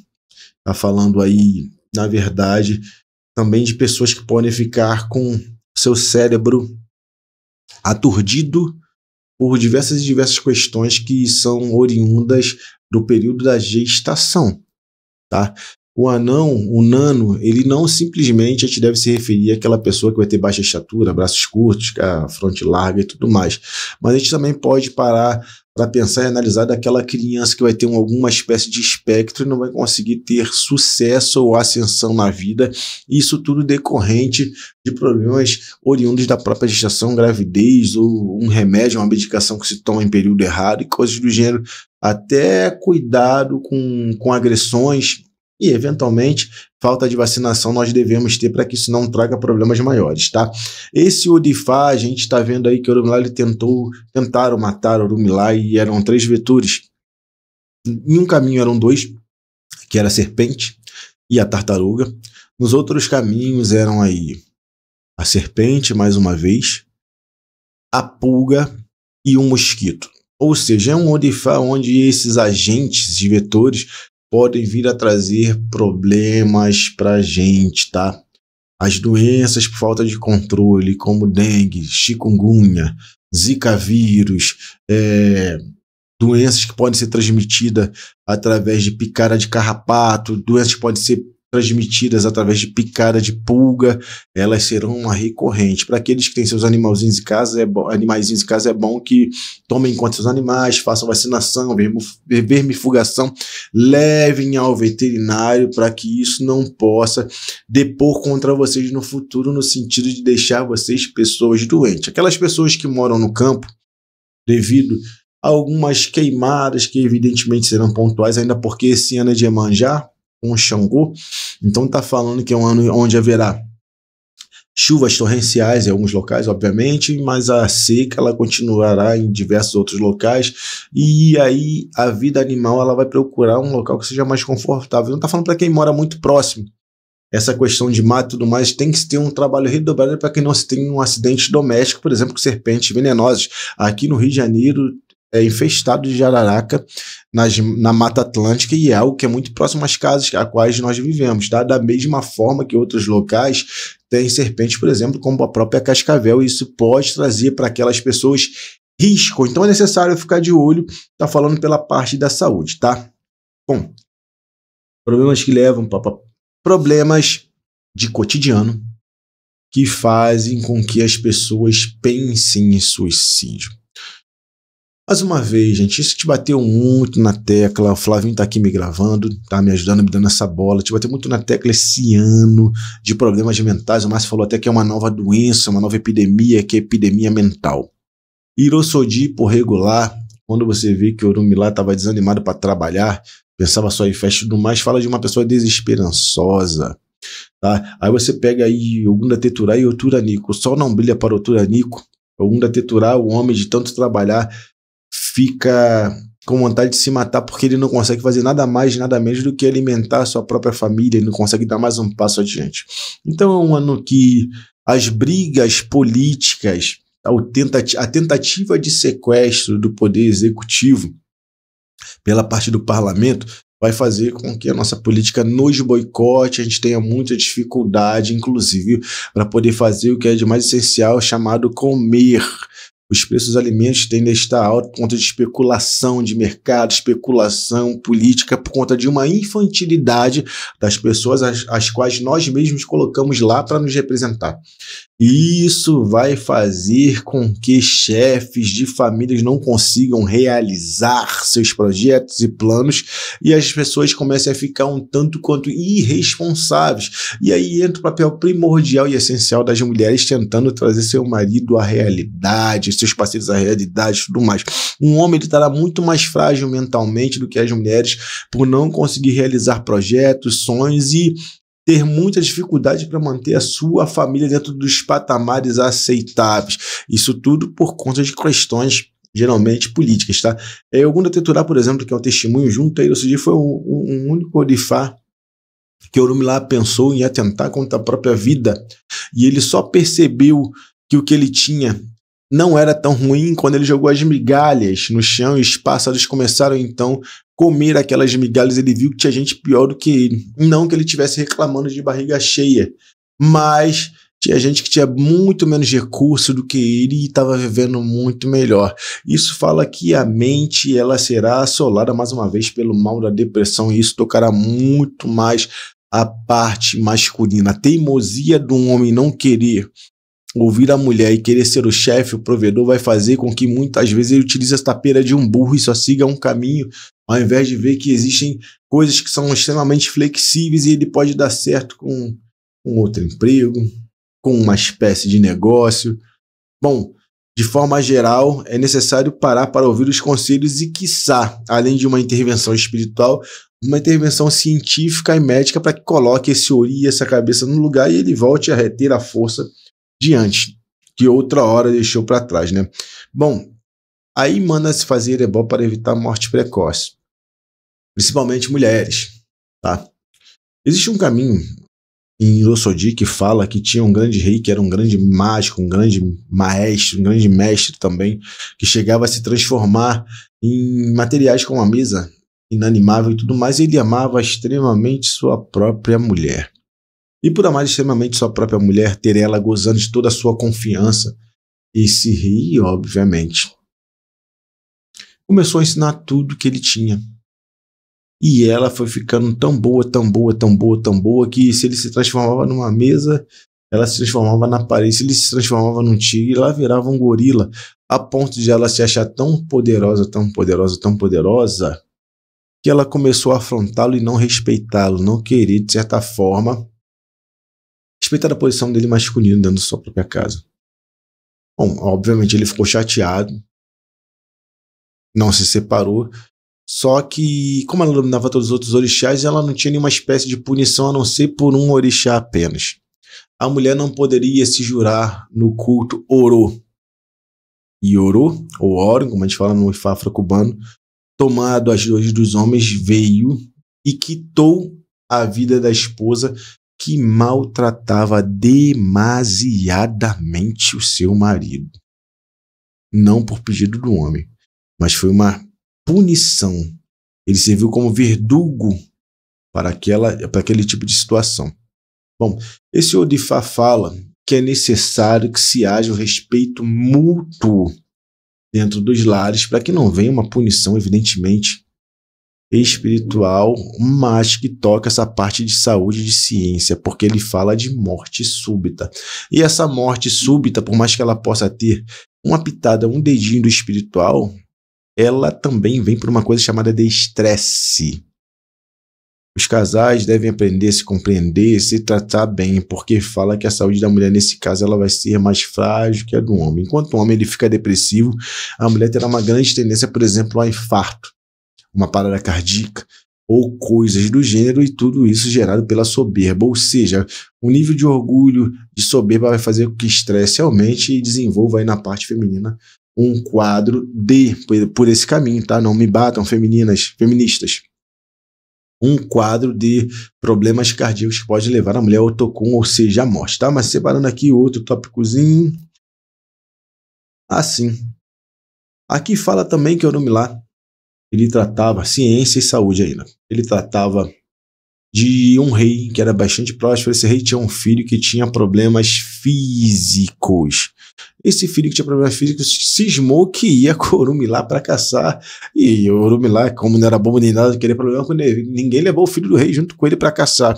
tá falando aí, na verdade, também de pessoas que podem ficar com seu cérebro aturdido por diversas questões que são oriundas do período da gestação. Tá? O nano, ele não simplesmente a gente deve se referir àquela pessoa que vai ter baixa estatura, braços curtos, a fronte larga e tudo mais. Mas a gente também pode parar para pensar e analisar daquela criança que vai ter alguma espécie de espectro e não vai conseguir ter sucesso ou ascensão na vida. Isso tudo decorrente de problemas oriundos da própria gestação, gravidez, ou um remédio, uma medicação que se toma em período errado e coisas do gênero. Até cuidado com agressões e, eventualmente, falta de vacinação nós devemos ter para que isso não traga problemas maiores, tá? Esse Odify, a gente está vendo aí que o Orumilá tentaram matar o Orumilá e eram 3 vetores. Em um caminho eram 2, que era a serpente e a tartaruga. Nos outros caminhos eram aí a serpente, mais uma vez, a pulga e o mosquito. Ou seja, é um Odify onde esses agentes de vetores podem vir a trazer problemas para a gente, tá? As doenças por falta de controle, como dengue, chikungunya, zika vírus, doenças que podem ser transmitidas através de picada de carrapato, doenças que podem ser transmitidas através de picada de pulga, elas serão uma recorrente. Para aqueles que têm seus animaizinhos em casa, é bom que tomem conta dos animais, façam vacinação, vermifugação, levem ao veterinário para que isso não possa depor contra vocês no futuro, no sentido de deixar vocês pessoas doentes. Aquelas pessoas que moram no campo, devido a algumas queimadas que evidentemente serão pontuais, ainda porque esse ano é de Iemanjá, com Xangô, então está falando que é um ano onde haverá chuvas torrenciais em alguns locais, obviamente, mas a seca ela continuará em diversos outros locais, e aí a vida animal ela vai procurar um local que seja mais confortável. Não está falando para quem mora muito próximo. Essa questão de mato e tudo mais tem que ter um trabalho redobrado para que não se tenha um acidente doméstico, por exemplo, com serpentes venenosas. Aqui no Rio de Janeiro é infestado de jararaca na Mata Atlântica, e é algo que é muito próximo às casas a quais nós vivemos, tá? Da mesma forma que outros locais têm serpentes, por exemplo, como a própria cascavel, e isso pode trazer para aquelas pessoas risco. Então é necessário ficar de olho, tá falando pela parte da saúde, tá? Bom, problemas que levam para problemas de cotidiano que fazem com que as pessoas pensem em suicídio. Mais uma vez, gente, isso te bateu muito na tecla. O Flavinho tá aqui me gravando, tá me ajudando, me dando essa bola. Te bateu muito na tecla esse ano de problemas mentais. O Márcio falou até que é uma nova doença, uma nova epidemia, que é epidemia mental. Irosodipo regular, quando você vê que o Orumi lá estava desanimado para trabalhar, pensava só em festa e tudo mais, fala de uma pessoa desesperançosa. Tá? Aí você pega aí Ogunda Teturá e Oturanico. O sol não brilha para Oturanico. Ogunda Teturá, o homem de tanto trabalhar, fica com vontade de se matar porque ele não consegue fazer nada mais, nada menos do que alimentar a sua própria família, ele não consegue dar mais um passo adiante. Então é um ano que as brigas políticas, a tentativa de sequestro do poder executivo pela parte do parlamento vai fazer com que a nossa política nos boicote, a gente tenha muita dificuldade, inclusive, para poder fazer o que é de mais essencial, chamado comer. Os preços dos alimentos tendem a estar altos por conta de especulação de mercado, especulação política, por conta de uma infantilidade das pessoas as quais nós mesmos colocamos lá para nos representar. Isso vai fazer com que chefes de famílias não consigam realizar seus projetos e planos, e as pessoas comecem a ficar um tanto quanto irresponsáveis. E aí entra o papel primordial e essencial das mulheres tentando trazer seu marido à realidade, seus parceiros à realidade e tudo mais. Um homem estará muito mais frágil mentalmente do que as mulheres por não conseguir realizar projetos, sonhos e ter muita dificuldade para manter a sua família dentro dos patamares aceitáveis. Isso tudo por conta de questões geralmente políticas, tá? Ogunda Teturá, por exemplo, que é um testemunho junto a Irosodi, foi um único Orifá que Orumi lá pensou em atentar contra a própria vida, e ele só percebeu que o que ele tinha não era tão ruim quando ele jogou as migalhas no chão e os pássaros começaram então comer aquelas migalhas. Ele viu que tinha gente pior do que ele. Não que ele estivesse reclamando de barriga cheia, mas tinha gente que tinha muito menos recurso do que ele e estava vivendo muito melhor. Isso fala que a mente ela será assolada mais uma vez pelo mal da depressão, e isso tocará muito mais a parte masculina. A teimosia do homem não querer ouvir a mulher e querer ser o chefe, o provedor, vai fazer com que muitas vezes ele utilize essa tapeira de um burro e só siga um caminho, ao invés de ver que existem coisas que são extremamente flexíveis e ele pode dar certo com outro emprego, com uma espécie de negócio. Bom, de forma geral, é necessário parar para ouvir os conselhos e, quiçá, além de uma intervenção espiritual, uma intervenção científica e médica para que coloque esse ori e essa cabeça no lugar e ele volte a reter a força diante, que outra hora deixou para trás, né? Bom, aí manda-se fazer ebó para evitar morte precoce, principalmente mulheres, tá? Existe um caminho em Irosodi que fala que tinha um grande rei, que era um grande mágico, um grande maestro, um grande mestre também, que chegava a se transformar em materiais como a mesa inanimável e tudo mais, e ele amava extremamente sua própria mulher. E por amar extremamente sua própria mulher, ter ela gozando de toda a sua confiança, esse rei, obviamente, começou a ensinar tudo que ele tinha E ela foi ficando tão boa, tão boa, tão boa, tão boa, que se ele se transformava numa mesa, ela se transformava na parede. Se ele se transformava num tigre, ela virava um gorila, a ponto de ela se achar tão poderosa, tão poderosa, tão poderosa, que ela começou a afrontá-lo e não respeitá-lo, não querer, de certa forma, respeitar a posição dele masculino dentro da sua própria casa. Bom, obviamente ele ficou chateado, não se separou, só que, como ela dominava todos os outros orixás, ela não tinha nenhuma espécie de punição a não ser por um orixá apenas. A mulher não poderia se jurar no culto Oro. E Oro, ou Oro, como a gente fala no Ifá afro-cubano, tomado as dores dos homens, veio e quitou a vida da esposa que maltratava demasiadamente o seu marido. Não por pedido do homem, mas foi uma punição. Ele serviu como verdugo para aquele tipo de situação. Bom, esse Odifá fala que é necessário que se haja o respeito mútuo dentro dos lares para que não venha uma punição, evidentemente, espiritual, mas que toca essa parte de saúde e de ciência, porque ele fala de morte súbita. E essa morte súbita, por mais que ela possa ter uma pitada, um dedinho do espiritual, ela também vem por uma coisa chamada de estresse. Os casais devem aprender a se compreender, se tratar bem, porque fala que a saúde da mulher, nesse caso, ela vai ser mais frágil que a do homem. Enquanto o homem ele fica depressivo, a mulher terá uma grande tendência, por exemplo, ao infarto, uma parada cardíaca, ou coisas do gênero, e tudo isso gerado pela soberba. Ou seja, o nível de orgulho, de soberba vai fazer com que o estresse aumente e desenvolva aí na parte feminina um quadro por esse caminho, tá? Não me batam, feministas. Um quadro de problemas cardíacos que pode levar a mulher ao tocum, ou seja, à morte, tá? Mas separando aqui outro tópicozinho. Assim. Aqui fala também que Orunmilá, ele tratava ciência e saúde ainda. Ele tratava de um rei que era bastante próspero. Esse rei tinha um filho que tinha problemas físicos. Esse filho que tinha problemas físicos cismou que ia com Orunmilá para caçar. E Orunmilá, como não era bobo nem nada, queria problema com ele, ninguém levou o filho do rei junto com ele para caçar.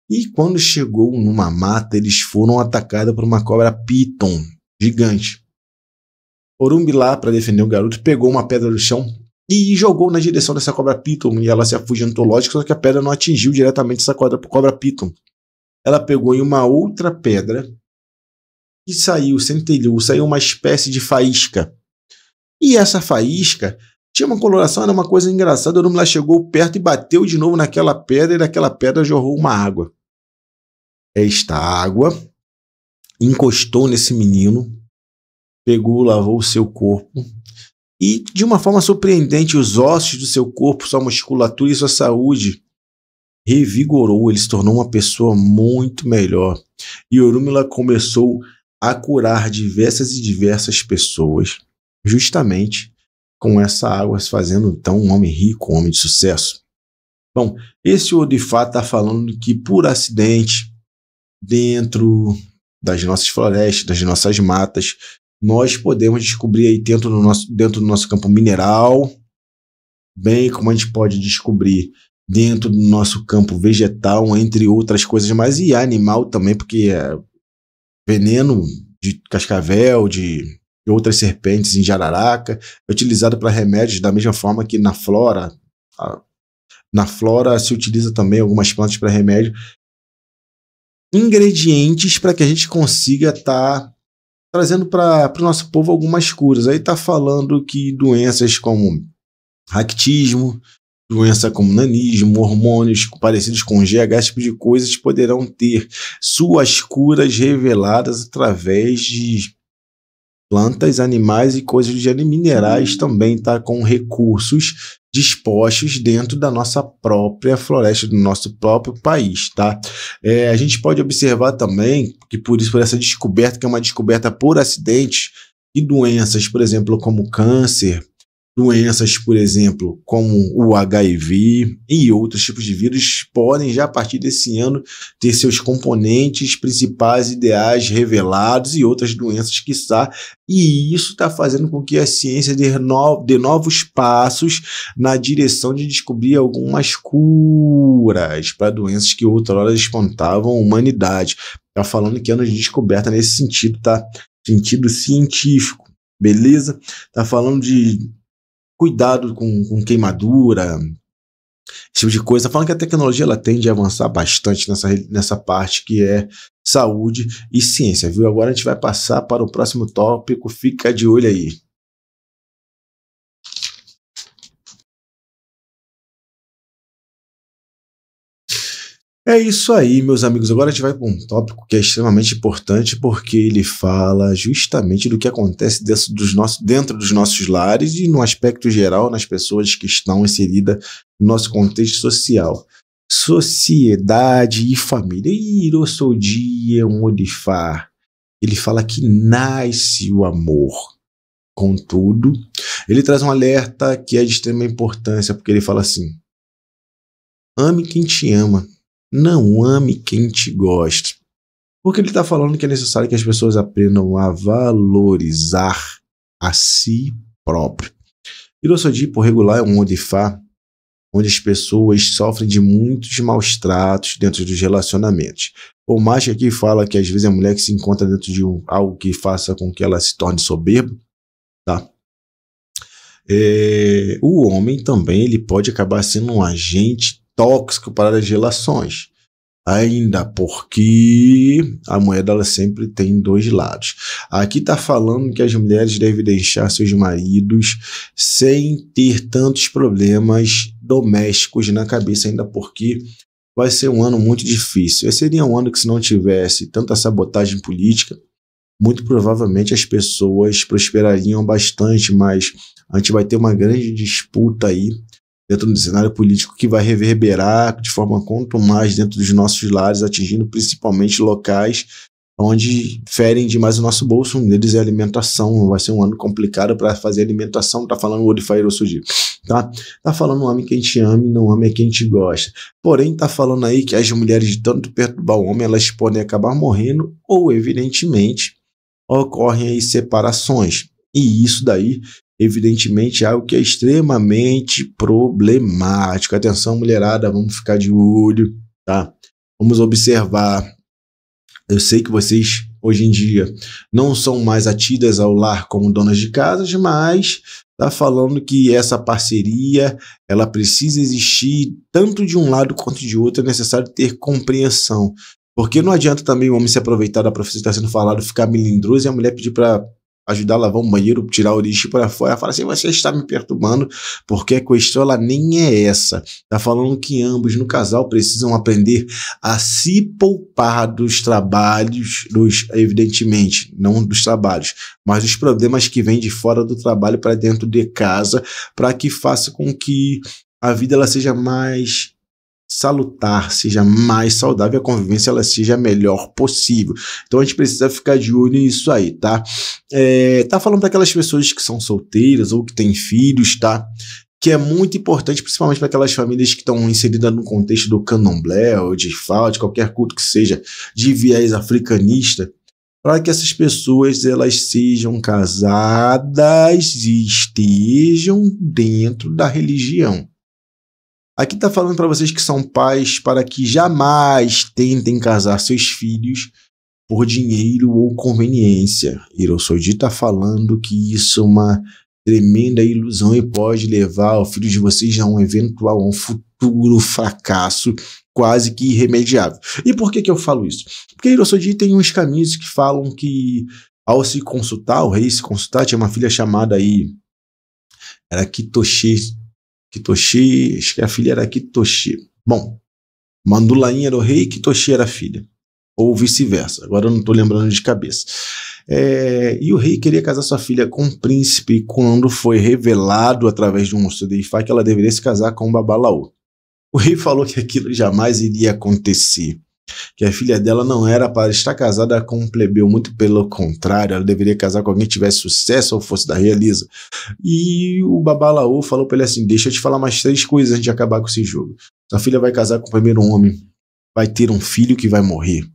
E quando chegou numa mata, eles foram atacados por uma cobra piton gigante. Orunmilá, para defender o garoto, pegou uma pedra do chão e jogou na direção dessa cobra piton, e ela se afugentou, lógico, só que a pedra não atingiu diretamente essa cobra piton. Ela pegou em uma outra pedra e saiu, centelhou, saiu uma espécie de faísca. E essa faísca tinha uma coloração, era uma coisa engraçada. Orunmilá chegou perto e bateu de novo naquela pedra, e daquela pedra jorrou uma água. Esta água encostou nesse menino, pegou, lavou o seu corpo, e de uma forma surpreendente, os ossos do seu corpo, sua musculatura e sua saúde revigorou. Ele se tornou uma pessoa muito melhor. E Orunmilá começou a curar diversas pessoas, justamente com essa água, se fazendo então um homem rico, um homem de sucesso. Bom, esse Odifá está falando que por acidente, dentro das nossas florestas, das nossas matas, nós podemos descobrir aí dentro do nosso campo mineral, bem como a gente pode descobrir dentro do nosso campo vegetal, entre outras coisas mais, e animal também, porque veneno de cascavel, de outras serpentes em jararaca, é utilizado para remédios da mesma forma que na flora. Na flora se utiliza também algumas plantas para remédio. Ingredientes para que a gente consiga estar trazendo para o nosso povo algumas curas. Aí está falando que doenças como raquitismo, doença como nanismo, hormônios parecidos com GH, esse tipo de coisas poderão ter suas curas reveladas através de plantas, animais e coisas do gênero. Minerais também, tá? Com recursos dispostos dentro da nossa própria floresta, do nosso próprio país, tá? A gente pode observar também que por essa descoberta, que é uma descoberta por acidente, e doenças, por exemplo, como câncer, Doenças, por exemplo, como o HIV e outros tipos de vírus podem já a partir desse ano ter seus componentes principais ideais revelados e outras doenças quiçá, e isso está fazendo com que a ciência dê novos passos na direção de descobrir algumas curas para doenças que outrora espantavam a humanidade. Está falando que anos de descoberta nesse sentido, tá? Sentido científico, beleza? Está falando de cuidado com queimadura, esse tipo de coisa. Tá falando que a tecnologia ela tende a avançar bastante nessa parte que é saúde e ciência, viu? Agora a gente vai passar para o próximo tópico, fica de olho aí. É isso aí, meus amigos. Agora a gente vai para um tópico que é extremamente importante porque ele fala justamente do que acontece dentro dos nossos lares e no aspecto geral nas pessoas que estão inseridas no nosso contexto social. Sociedade e família. Irosodi é um Odifá. Ele fala que nasce o amor. Contudo, ele traz um alerta que é de extrema importância porque ele fala assim: ame quem te ama. Não ame quem te gosta. Porque ele está falando que é necessário que as pessoas aprendam a valorizar a si próprio. Irosodi, por regular, é um Odifá onde as pessoas sofrem de muitos maus tratos dentro dos relacionamentos. Por mais que aqui fala que às vezes a mulher que se encontra dentro de algo que faça com que ela se torne soberba, tá? O homem também ele pode acabar sendo um agente tóxico para as relações, ainda porque a moeda ela sempre tem dois lados. Aqui está falando que as mulheres devem deixar seus maridos sem ter tantos problemas domésticos na cabeça, ainda porque vai ser um ano muito difícil. Esse seria um ano que, se não tivesse tanta sabotagem política, muito provavelmente as pessoas prosperariam bastante, mas a gente vai ter uma grande disputa aí dentro do cenário político que vai reverberar de forma quanto mais dentro dos nossos lares, atingindo principalmente locais onde ferem demais o nosso bolso. Um deles é a alimentação. Vai ser um ano complicado para fazer alimentação. Tá falando o Odifá Irosodi, tá? Tá falando ame quem te ame, não ame quem te gosta. Porém, tá falando aí que as mulheres, de tanto perturbar o homem, elas podem acabar morrendo ou, evidentemente, ocorrem aí separações. E isso daí evidentemente é algo que é extremamente problemático. Atenção, mulherada, vamos ficar de olho, tá? Vamos observar. Eu sei que vocês, hoje em dia, não são mais atidas ao lar como donas de casas, mas tá falando que essa parceria, ela precisa existir tanto de um lado quanto de outro. É necessário ter compreensão. Porque não adianta também o homem se aproveitar da profecia que está sendo falado, ficar melindroso e a mulher pedir para ajudar a lavar um banheiro, tirar o lixo para fora. Fala assim: você está me perturbando, porque a questão ela nem é essa. Tá falando que ambos no casal precisam aprender a se poupar dos trabalhos, evidentemente, não dos trabalhos, mas dos problemas que vêm de fora do trabalho para dentro de casa, para que faça com que a vida ela seja mais salutar, seja mais saudável, a convivência ela seja a melhor possível. Então a gente precisa ficar de olho nisso aí, tá? Tá falando para aquelas pessoas que são solteiras ou que têm filhos, tá? Que é muito importante, principalmente para aquelas famílias que estão inseridas no contexto do candomblé ou de Ifá, de qualquer culto que seja de viés africanista, para que essas pessoas elas sejam casadas e estejam dentro da religião. Aqui está falando para vocês que são pais para que jamais tentem casar seus filhos por dinheiro ou conveniência. Irosodi está falando que isso é uma tremenda ilusão e pode levar o filho de vocês a um futuro fracasso quase que irremediável. E por que eu falo isso? Porque Irosodi tem uns caminhos que falam que ao se consultar, o rei se consultar, tinha uma filha chamada aí, era Kitoshi, acho que a filha era Kitoshi. Bom, Mandulain era o rei e Kitoshi era a filha. Ou vice-versa, agora eu não estou lembrando de cabeça. E o rei queria casar sua filha com um príncipe quando foi revelado através de um monstro de Ifá que ela deveria se casar com um Babalaô. O rei falou que aquilo jamais iria acontecer. que a filha dela não era para estar casada com um plebeu, muito pelo contrário, ela deveria casar com alguém que tivesse sucesso ou fosse da realeza. E o Babalaô falou para ele assim: deixa eu te falar mais 3 coisas antes de acabar com esse jogo. Sua filha vai casar com o primeiro homem, vai ter um filho que vai morrer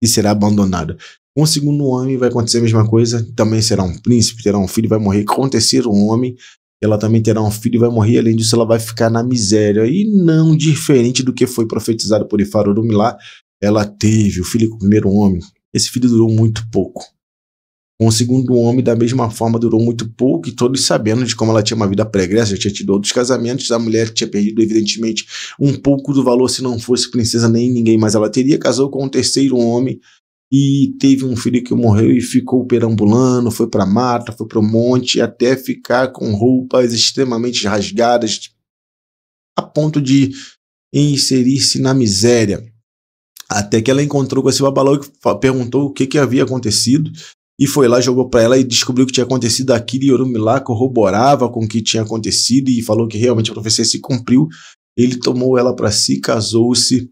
e será abandonada. Com o segundo homem vai acontecer a mesma coisa, também será um príncipe, terá um filho e vai morrer. Com o terceiro homem, ela também terá um filho e vai morrer. Além disso, ela vai ficar na miséria. E não diferente do que foi profetizado por Ifarorumilá, ela teve o filho com o primeiro homem. Esse filho durou muito pouco. Com o segundo homem, da mesma forma, durou muito pouco, e todos sabendo de como ela tinha uma vida pregressa, já tinha tido outros casamentos, a mulher tinha perdido, evidentemente, um pouco do valor, se não fosse princesa, nem ninguém mais ela teria. Casou com o terceiro homem e teve um filho que morreu e ficou perambulando, foi para a mata, foi para o monte, até ficar com roupas extremamente rasgadas, a ponto de inserir-se na miséria. Até que ela encontrou com esse Babalaô que perguntou o que havia acontecido, e foi lá, jogou para ela e descobriu que tinha acontecido aquilo, e Orumilá corroborava com o que tinha acontecido e falou que realmente a profecia se cumpriu. Ele tomou ela para si, casou-se,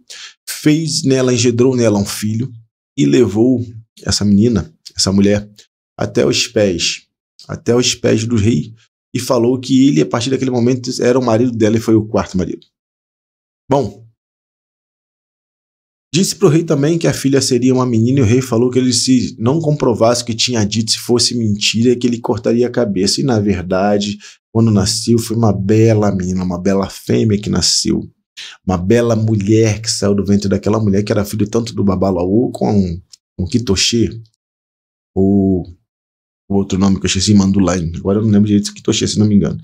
fez nela, engendrou nela um filho e levou essa menina, essa mulher, até os pés do rei, e falou que ele, a partir daquele momento, era o marido dela e foi o 4º marido. Bom, disse para o rei também que a filha seria uma menina, e o rei falou que ele, se não comprovasse o que tinha dito, se fosse mentira, que ele cortaria a cabeça. E na verdade, quando nasceu, foi uma bela menina, uma bela fêmea que nasceu. Uma bela mulher que saiu do ventre daquela mulher, que era filho tanto do Babalaô com Kitoshê, ou o outro nome que eu esqueci, Mandulaim. Agora eu não lembro direito de Kitoshê, se não me engano.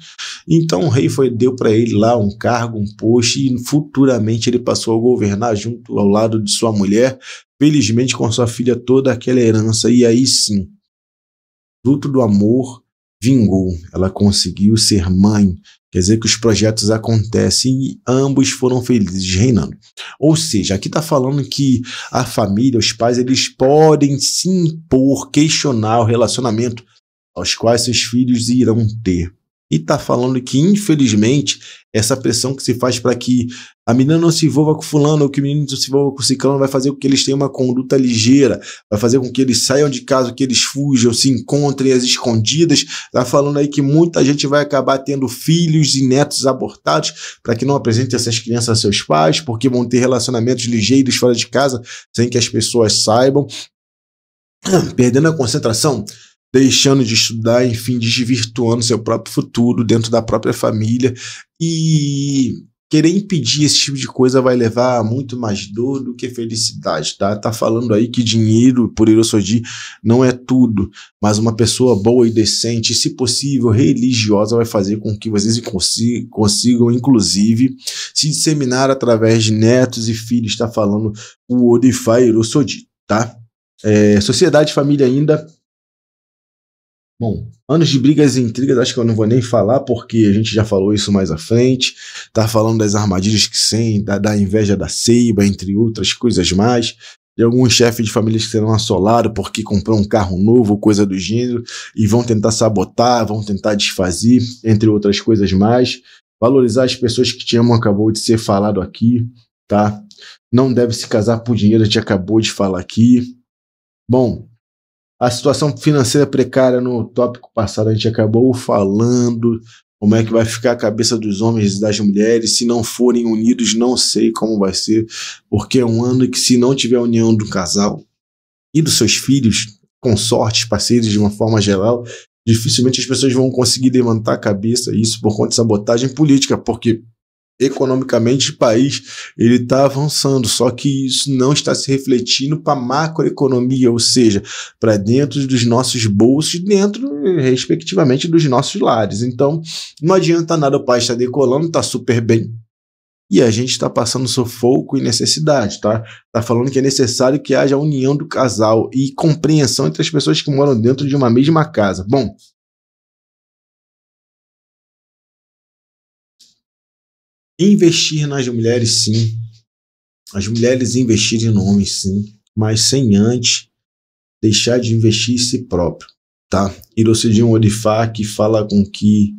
Então o rei deu para ele lá um cargo, um posto, e futuramente ele passou a governar junto ao lado de sua mulher, felizmente com sua filha toda aquela herança. E aí sim, fruto do amor, vingou. Ela conseguiu ser mãe. Quer dizer que os projetos acontecem e ambos foram felizes reinando. Ou seja, aqui está falando que a família, os pais, eles podem se impor, questionar o relacionamento aos quais seus filhos irão ter. E está falando que, infelizmente, essa pressão que se faz para que a menina não se envolva com fulano, ou que o menino não se envolva com ciclano, vai fazer com que eles tenham uma conduta ligeira, vai fazer com que eles saiam de casa, que eles fujam, se encontrem às escondidas. Está falando aí que muita gente vai acabar tendo filhos e netos abortados para que não apresentem essas crianças a seus pais, porque vão ter relacionamentos ligeiros fora de casa, sem que as pessoas saibam, perdendo a concentração, deixando de estudar, enfim, desvirtuando seu próprio futuro dentro da própria família. E querer impedir esse tipo de coisa vai levar a muito mais dor do que felicidade, tá? Tá falando aí que dinheiro, por Irosodi, não é tudo, mas uma pessoa boa e decente, se possível, religiosa, vai fazer com que vocês consigam, inclusive, se disseminar através de netos e filhos. Tá falando o Odifá Irosodi, tá? Sociedade e família ainda. Bom, anos de brigas e intrigas, acho que eu não vou nem falar, porque a gente já falou isso mais à frente. Tá falando das armadilhas que tem, da inveja da Seiba, entre outras coisas mais. De alguns chefes de famílias que serão assolados porque comprou um carro novo, coisa do gênero, e vão tentar sabotar, vão tentar desfazer, entre outras coisas mais. Valorizar as pessoas que te amam, acabou de ser falado aqui, tá? Não deve se casar por dinheiro, a gente acabou de falar aqui. Bom, a situação financeira precária, no tópico passado a gente acabou falando como é que vai ficar a cabeça dos homens e das mulheres. Se não forem unidos, não sei como vai ser, porque é um ano que, se não tiver a união do casal e dos seus filhos, consortes, parceiros de uma forma geral, dificilmente as pessoas vão conseguir levantar a cabeça, isso por conta de sabotagem política, porque economicamente o país ele está avançando, só que isso não está se refletindo para a macroeconomia, ou seja, para dentro dos nossos bolsos, dentro, respectivamente, dos nossos lares. Então, não adianta nada, o país está decolando, está super bem, e a gente está passando sufoco e necessidade, tá? Tá falando que é necessário que haja a união do casal e compreensão entre as pessoas que moram dentro de uma mesma casa. Bom, investir nas mulheres, sim. As mulheres investirem no homem, sim. Mas sem antes deixar de investir em si próprio, tá? Irosodi Odifá, que fala com que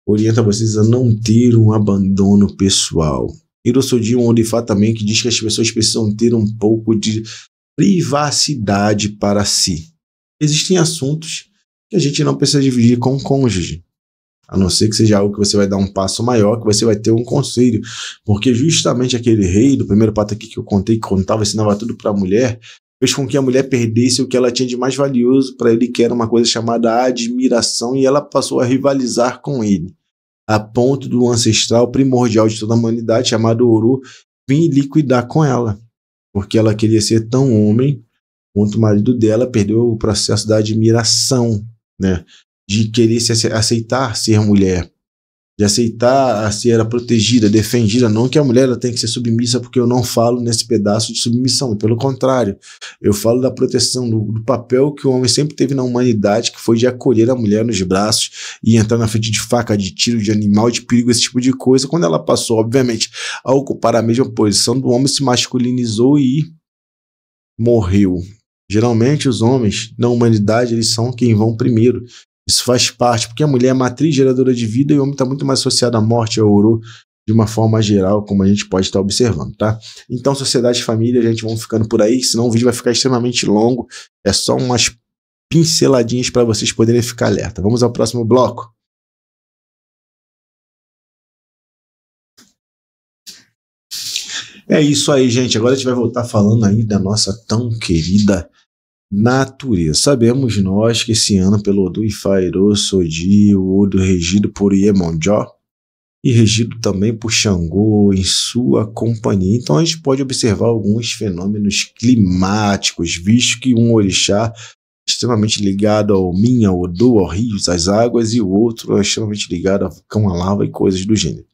orienta vocês a não ter um abandono pessoal. Hirosodi é um Odifá também que diz que as pessoas precisam ter um pouco de privacidade para si. Existem assuntos que a gente não precisa dividir com o cônjuge, a não ser que seja algo que você vai dar um passo maior, que você vai ter um conselho, porque justamente aquele rei do primeiro pato aqui que eu contei, que contava, ensinava tudo para a mulher, fez com que a mulher perdesse o que ela tinha de mais valioso para ele, que era uma coisa chamada admiração, e ela passou a rivalizar com ele, a ponto do ancestral primordial de toda a humanidade, chamado Oru, vir liquidar com ela, porque ela queria ser tão homem quanto o marido dela, perdeu o processo da admiração, né? De querer aceitar ser mulher, de aceitar ser protegida, defendida. Não que a mulher ela tem que ser submissa, porque eu não falo nesse pedaço de submissão, pelo contrário, eu falo da proteção, do papel que o homem sempre teve na humanidade, que foi de acolher a mulher nos braços e entrar na frente de faca, de tiro, de animal, de perigo, esse tipo de coisa. Quando ela passou, obviamente, a ocupar a mesma posição do homem, se masculinizou e morreu. Geralmente os homens na humanidade eles são quem vão primeiro. Isso faz parte, porque a mulher é matriz geradora de vida e o homem está muito mais associado à morte, ao Oru, de uma forma geral, como a gente pode estar observando, tá? Então, sociedade e família, a gente vamos ficando por aí, senão o vídeo vai ficar extremamente longo. É só umas pinceladinhas para vocês poderem ficar alerta. Vamos ao próximo bloco. É isso aí, gente. Agora a gente vai voltar falando aí da nossa tão querida natureza. Sabemos nós que esse ano, pelo Odu Ifá Hirosodi, o Odu regido por Iemonjó e regido também por Xangô em sua companhia. Então a gente pode observar alguns fenômenos climáticos, visto que um orixá extremamente ligado ao Min, ao Odu, aos rios, às águas, e o outro é extremamente ligado ao vulcão, à lava e coisas do gênero.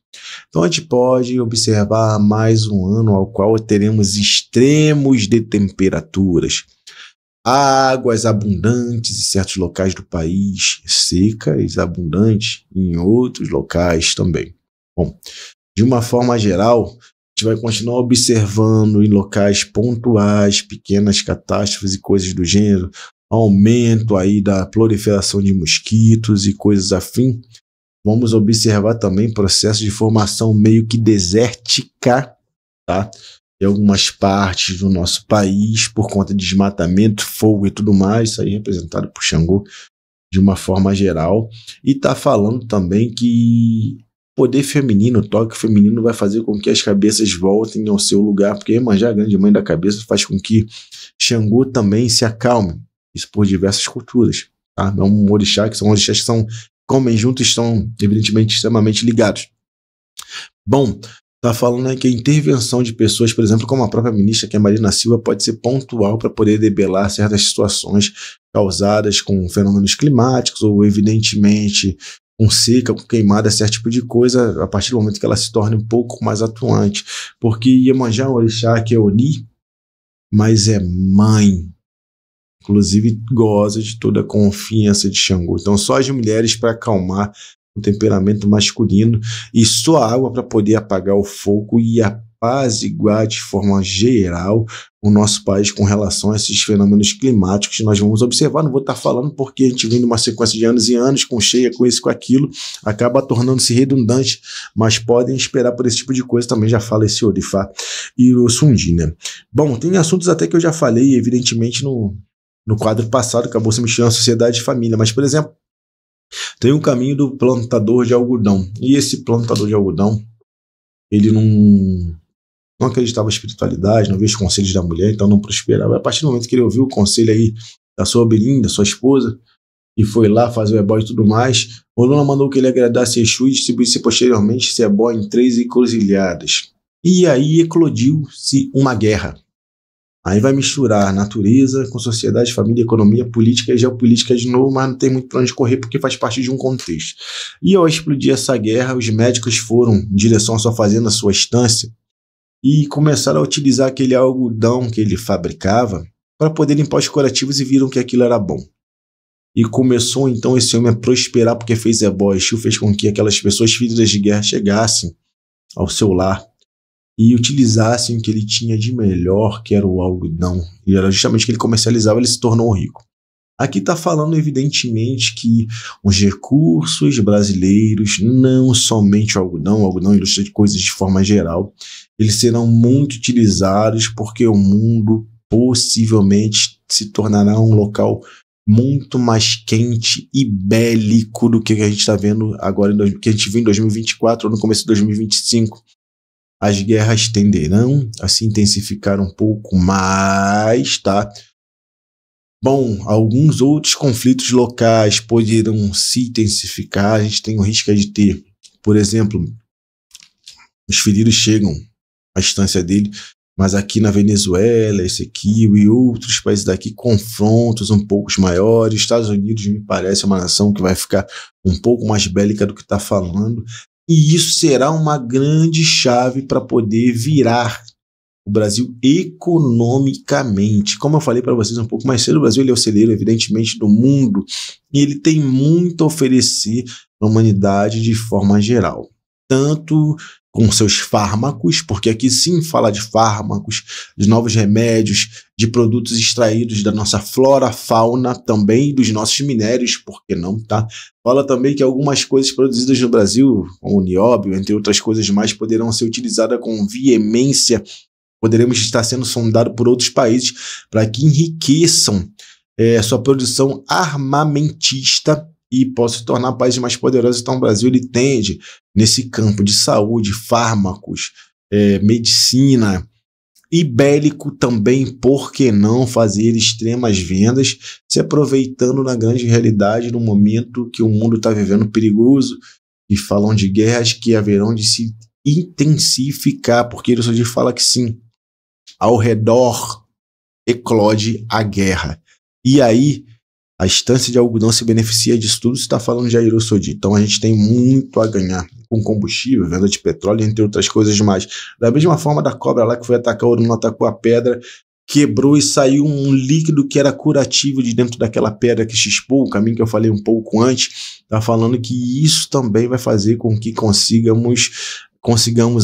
Então a gente pode observar mais um ano ao qual teremos extremos de temperaturas, águas abundantes em certos locais do país, secas, abundantes em outros locais também. Bom, de uma forma geral, a gente vai continuar observando em locais pontuais, pequenas catástrofes e coisas do gênero, aumento aí da proliferação de mosquitos e coisas afim. Vamos observar também processo de formação meio que desértica, tá? Em algumas partes do nosso país, por conta de desmatamento, fogo e tudo mais, isso aí representado por Xangô de uma forma geral. E está falando também que poder feminino, o toque feminino vai fazer com que as cabeças voltem ao seu lugar, porque Iemanjá, a grande mãe da cabeça, faz com que Xangô também se acalme, isso por diversas culturas, tá? É um orixá, que são orixás que são, comem juntos, estão evidentemente extremamente ligados. Bom, está falando aí que a intervenção de pessoas, por exemplo, como a própria ministra, que é Marina Silva, pode ser pontual para poder debelar certas situações causadas com fenômenos climáticos ou, evidentemente, com seca, com queimada, certo tipo de coisa, a partir do momento que ela se torne um pouco mais atuante. Porque Iemanjá é um orixá que é Oni, mas é mãe. Inclusive, goza de toda a confiança de Xangô. Então, só as mulheres para acalmar o temperamento masculino e só a água para poder apagar o fogo e apaziguar de forma geral o nosso país com relação a esses fenômenos climáticos que nós vamos observar. Não vou estar falando porque a gente vem numa sequência de anos e anos, com cheia, com isso, com aquilo, acaba tornando-se redundante, mas podem esperar por esse tipo de coisa. Também já fala esse Odifá e o Sundi, né? Bom, tem assuntos até que eu já falei, evidentemente, no quadro passado, acabou se mexendo na sociedade e família, mas, por exemplo, tem um caminho do plantador de algodão. E esse plantador de algodão, ele não acreditava em espiritualidade, não via os conselhos da mulher, então não prosperava. A partir do momento que ele ouviu o conselho aí da sua Obelim, da sua esposa, e foi lá fazer o ebó e tudo mais, Oluna mandou que ele agradasse Exu e distribuísse posteriormente esse ebó em 3 encruzilhadas. E aí eclodiu-se uma guerra. Aí vai misturar natureza com sociedade, família, economia, política e geopolítica de novo, mas não tem muito para onde correr porque faz parte de um contexto. E ao explodir essa guerra, os médicos foram em direção à sua fazenda, à sua estância, e começaram a utilizar aquele algodão que ele fabricava para poder limpar os curativos e viram que aquilo era bom. E começou então esse homem a prosperar porque fez ebó. Exu fez com que aquelas pessoas feridas de guerra chegassem ao seu lar e utilizassem o que ele tinha de melhor, que era o algodão. E era justamente o que ele comercializava, ele se tornou rico. Aqui está falando, evidentemente, que os recursos brasileiros, não somente o algodão ilustra de coisas de forma geral, eles serão muito utilizados porque o mundo possivelmente se tornará um local muito mais quente e bélico do que a gente está vendo agora, que a gente viu em 2024 ou no começo de 2025. As guerras tenderão a se intensificar um pouco mais, tá? Bom, alguns outros conflitos locais poderão se intensificar. A gente tem o risco de ter, por exemplo, os feridos chegam à distância dele, mas aqui na Venezuela, esse aqui e outros países daqui, confrontos um pouco maiores. Estados Unidos me parece uma nação que vai ficar um pouco mais bélica do que está falando, e isso será uma grande chave para poder virar o Brasil economicamente. Como eu falei para vocês um pouco mais cedo, o Brasil ele é o celeiro, evidentemente, do mundo, e ele tem muito a oferecer à humanidade de forma geral. Tanto com seus fármacos, porque aqui sim fala de fármacos, de novos remédios, de produtos extraídos da nossa flora, fauna, também dos nossos minérios, por que não, tá? Fala também que algumas coisas produzidas no Brasil, como o nióbio, entre outras coisas mais, poderão ser utilizadas com veemência. Poderemos estar sendo sondados por outros países para que enriqueçam sua produção armamentista e possam se tornar países mais poderosos. Então o Brasil ele tende, nesse campo de saúde, fármacos, medicina e bélico também, por que não fazer extremas vendas, se aproveitando na grande realidade no momento que o mundo está vivendo perigoso, e falam de guerras que haverão de se intensificar, porque ele fala que sim, ao redor eclode a guerra. E aí, a estância de algodão se beneficia disso tudo, está falando de Aerosodi. Então a gente tem muito a ganhar com combustível, venda de petróleo, entre outras coisas mais. Da mesma forma da cobra lá que foi atacar o ouro, não atacou a pedra, quebrou e saiu um líquido que era curativo de dentro daquela pedra que chispou, o caminho que eu falei um pouco antes, está falando que isso também vai fazer com que consigamos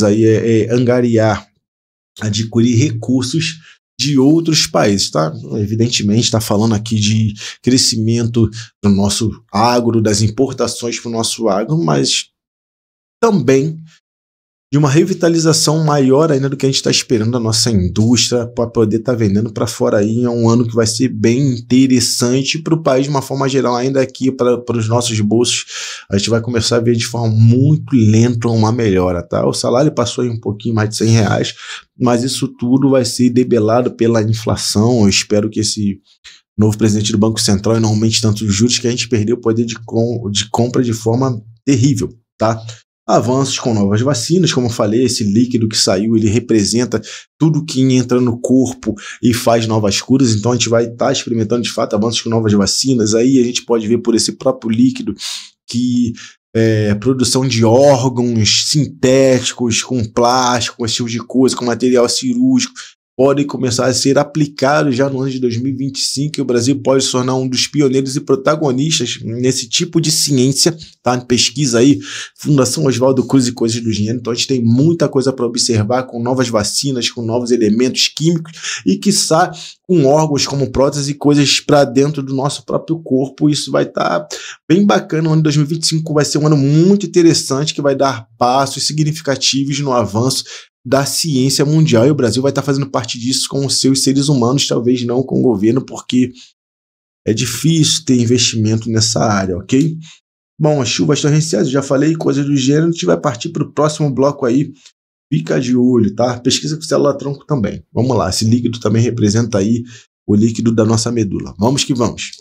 aí angariar, adquirir recursos de outros países, tá? Evidentemente está falando aqui de crescimento do nosso agro, das importações para o nosso agro, mas também de uma revitalização maior ainda do que a gente está esperando da nossa indústria para poder estar vendendo para fora aí. É um ano que vai ser bem interessante para o país de uma forma geral, ainda aqui para os nossos bolsos. A gente vai começar a ver de forma muito lenta uma melhora, tá? O salário passou aí um pouquinho mais de R$100, mas isso tudo vai ser debelado pela inflação. Eu espero que esse novo presidente do Banco Central não aumente tanto os juros, que a gente perdeu o poder de compra de forma terrível, tá? Avanços com novas vacinas, como eu falei, esse líquido que saiu, ele representa tudo que entra no corpo e faz novas curas, então a gente vai estar experimentando de fato avanços com novas vacinas. Aí a gente pode ver por esse próprio líquido que produção de órgãos sintéticos, com plástico, com esse tipo de coisa, com material cirúrgico, podem começar a ser aplicados já no ano de 2025, e o Brasil pode se tornar um dos pioneiros e protagonistas nesse tipo de ciência, tá? Pesquisa aí, Fundação Oswaldo Cruz e coisas do gênero. Então a gente tem muita coisa para observar com novas vacinas, com novos elementos químicos e, quiçá, com órgãos como próteses e coisas para dentro do nosso próprio corpo. Isso vai estar bem bacana. O ano de 2025 vai ser um ano muito interessante, que vai dar passos significativos no avanço da ciência mundial, e o Brasil vai estar fazendo parte disso com os seus seres humanos, talvez não com o governo, porque é difícil ter investimento nessa área, ok? Bom, as chuvas torrenciais, eu já falei, coisas do gênero. A gente vai partir para o próximo bloco aí, fica de olho, tá? Pesquisa com célula-tronco também. Vamos lá, esse líquido também representa aí o líquido da nossa medula. Vamos que vamos.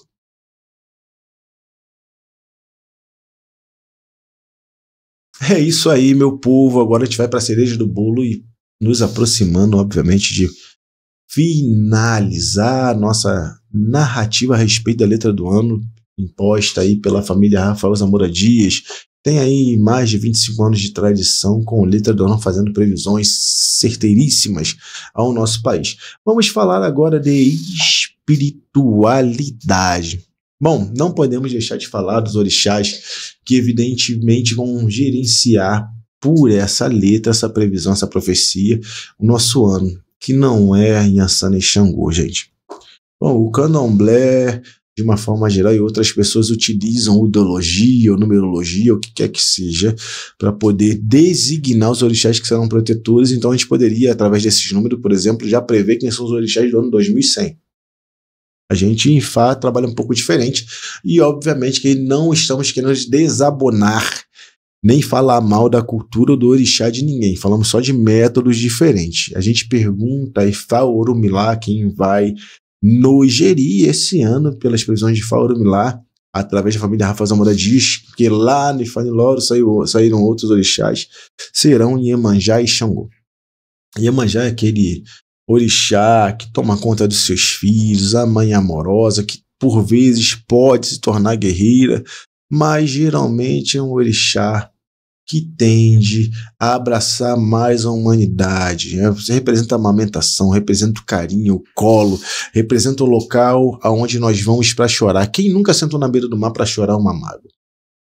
É isso aí, meu povo. Agora a gente vai para a cereja do bolo e nos aproximando, obviamente, de finalizar a nossa narrativa a respeito da letra do ano, imposta aí pela família Rafael Zamora Dias. Tem aí mais de 25 anos de tradição com letra do ano, fazendo previsões certeiríssimas ao nosso país. Vamos falar agora de espiritualidade. Bom, não podemos deixar de falar dos orixás, que evidentemente vão gerenciar por essa letra, essa previsão, essa profecia, o nosso ano, que não é Inhaçana e Xangô, gente. Bom, o candomblé de uma forma geral, e outras pessoas utilizam udologia ou numerologia, o que quer que seja, para poder designar os orixás que serão protetores. Então a gente poderia, através desses números, por exemplo, já prever quem são os orixás do ano 2100. A gente, em Ifá, trabalha um pouco diferente, e obviamente que não estamos querendo desabonar nem falar mal da cultura ou do orixá de ninguém. Falamos só de métodos diferentes. A gente pergunta a Ifá Orumilá, quem vai nos gerir esse ano pelas previsões de Ifá Orumilá, através da família Rafa Zamora Dias, porque lá no Ifá Niloro saíram outros orixás, serão Iemanjá e Xangô. Iemanjá é aquele orixá que toma conta dos seus filhos, a mãe amorosa, que por vezes pode se tornar guerreira, mas geralmente é um orixá que tende a abraçar mais a humanidade. Você representa a amamentação, representa o carinho, o colo, representa o local aonde nós vamos para chorar. Quem nunca sentou na beira do mar para chorar uma mágoa?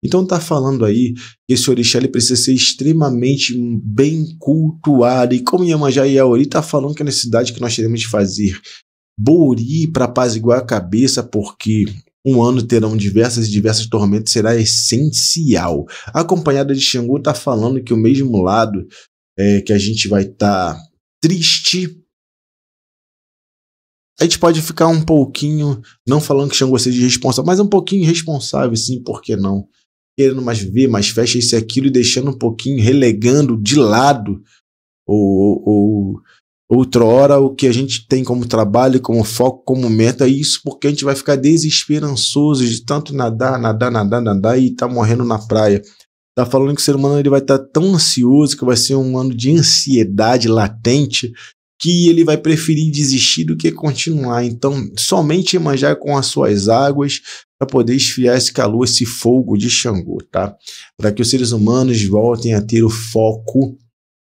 Então tá falando aí que esse orixá ele precisa ser extremamente bem cultuado. E como Iemanjá e Yaori tá falando que a necessidade que nós teremos de fazer Bori para apaziguar a cabeça, porque um ano terão diversas tormentas, será essencial. A acompanhada de Xangô está falando que o mesmo lado que a gente vai estar triste, a gente pode ficar um pouquinho, não falando que Xangô seja responsável, mas um pouquinho irresponsável, sim, por que não? Querendo mais ver, mais festa, isso e aquilo, e deixando um pouquinho, relegando de lado outrora o que a gente tem como trabalho, como foco, como meta, isso porque a gente vai ficar desesperançoso de tanto nadar e tá morrendo na praia. Tá falando que o ser humano ele vai estar tão ansioso, que vai ser um ano de ansiedade latente, que ele vai preferir desistir do que continuar. Então, somente Iemanjá com as suas águas para poder esfriar esse calor, esse fogo de Xangô, tá? Para que os seres humanos voltem a ter o foco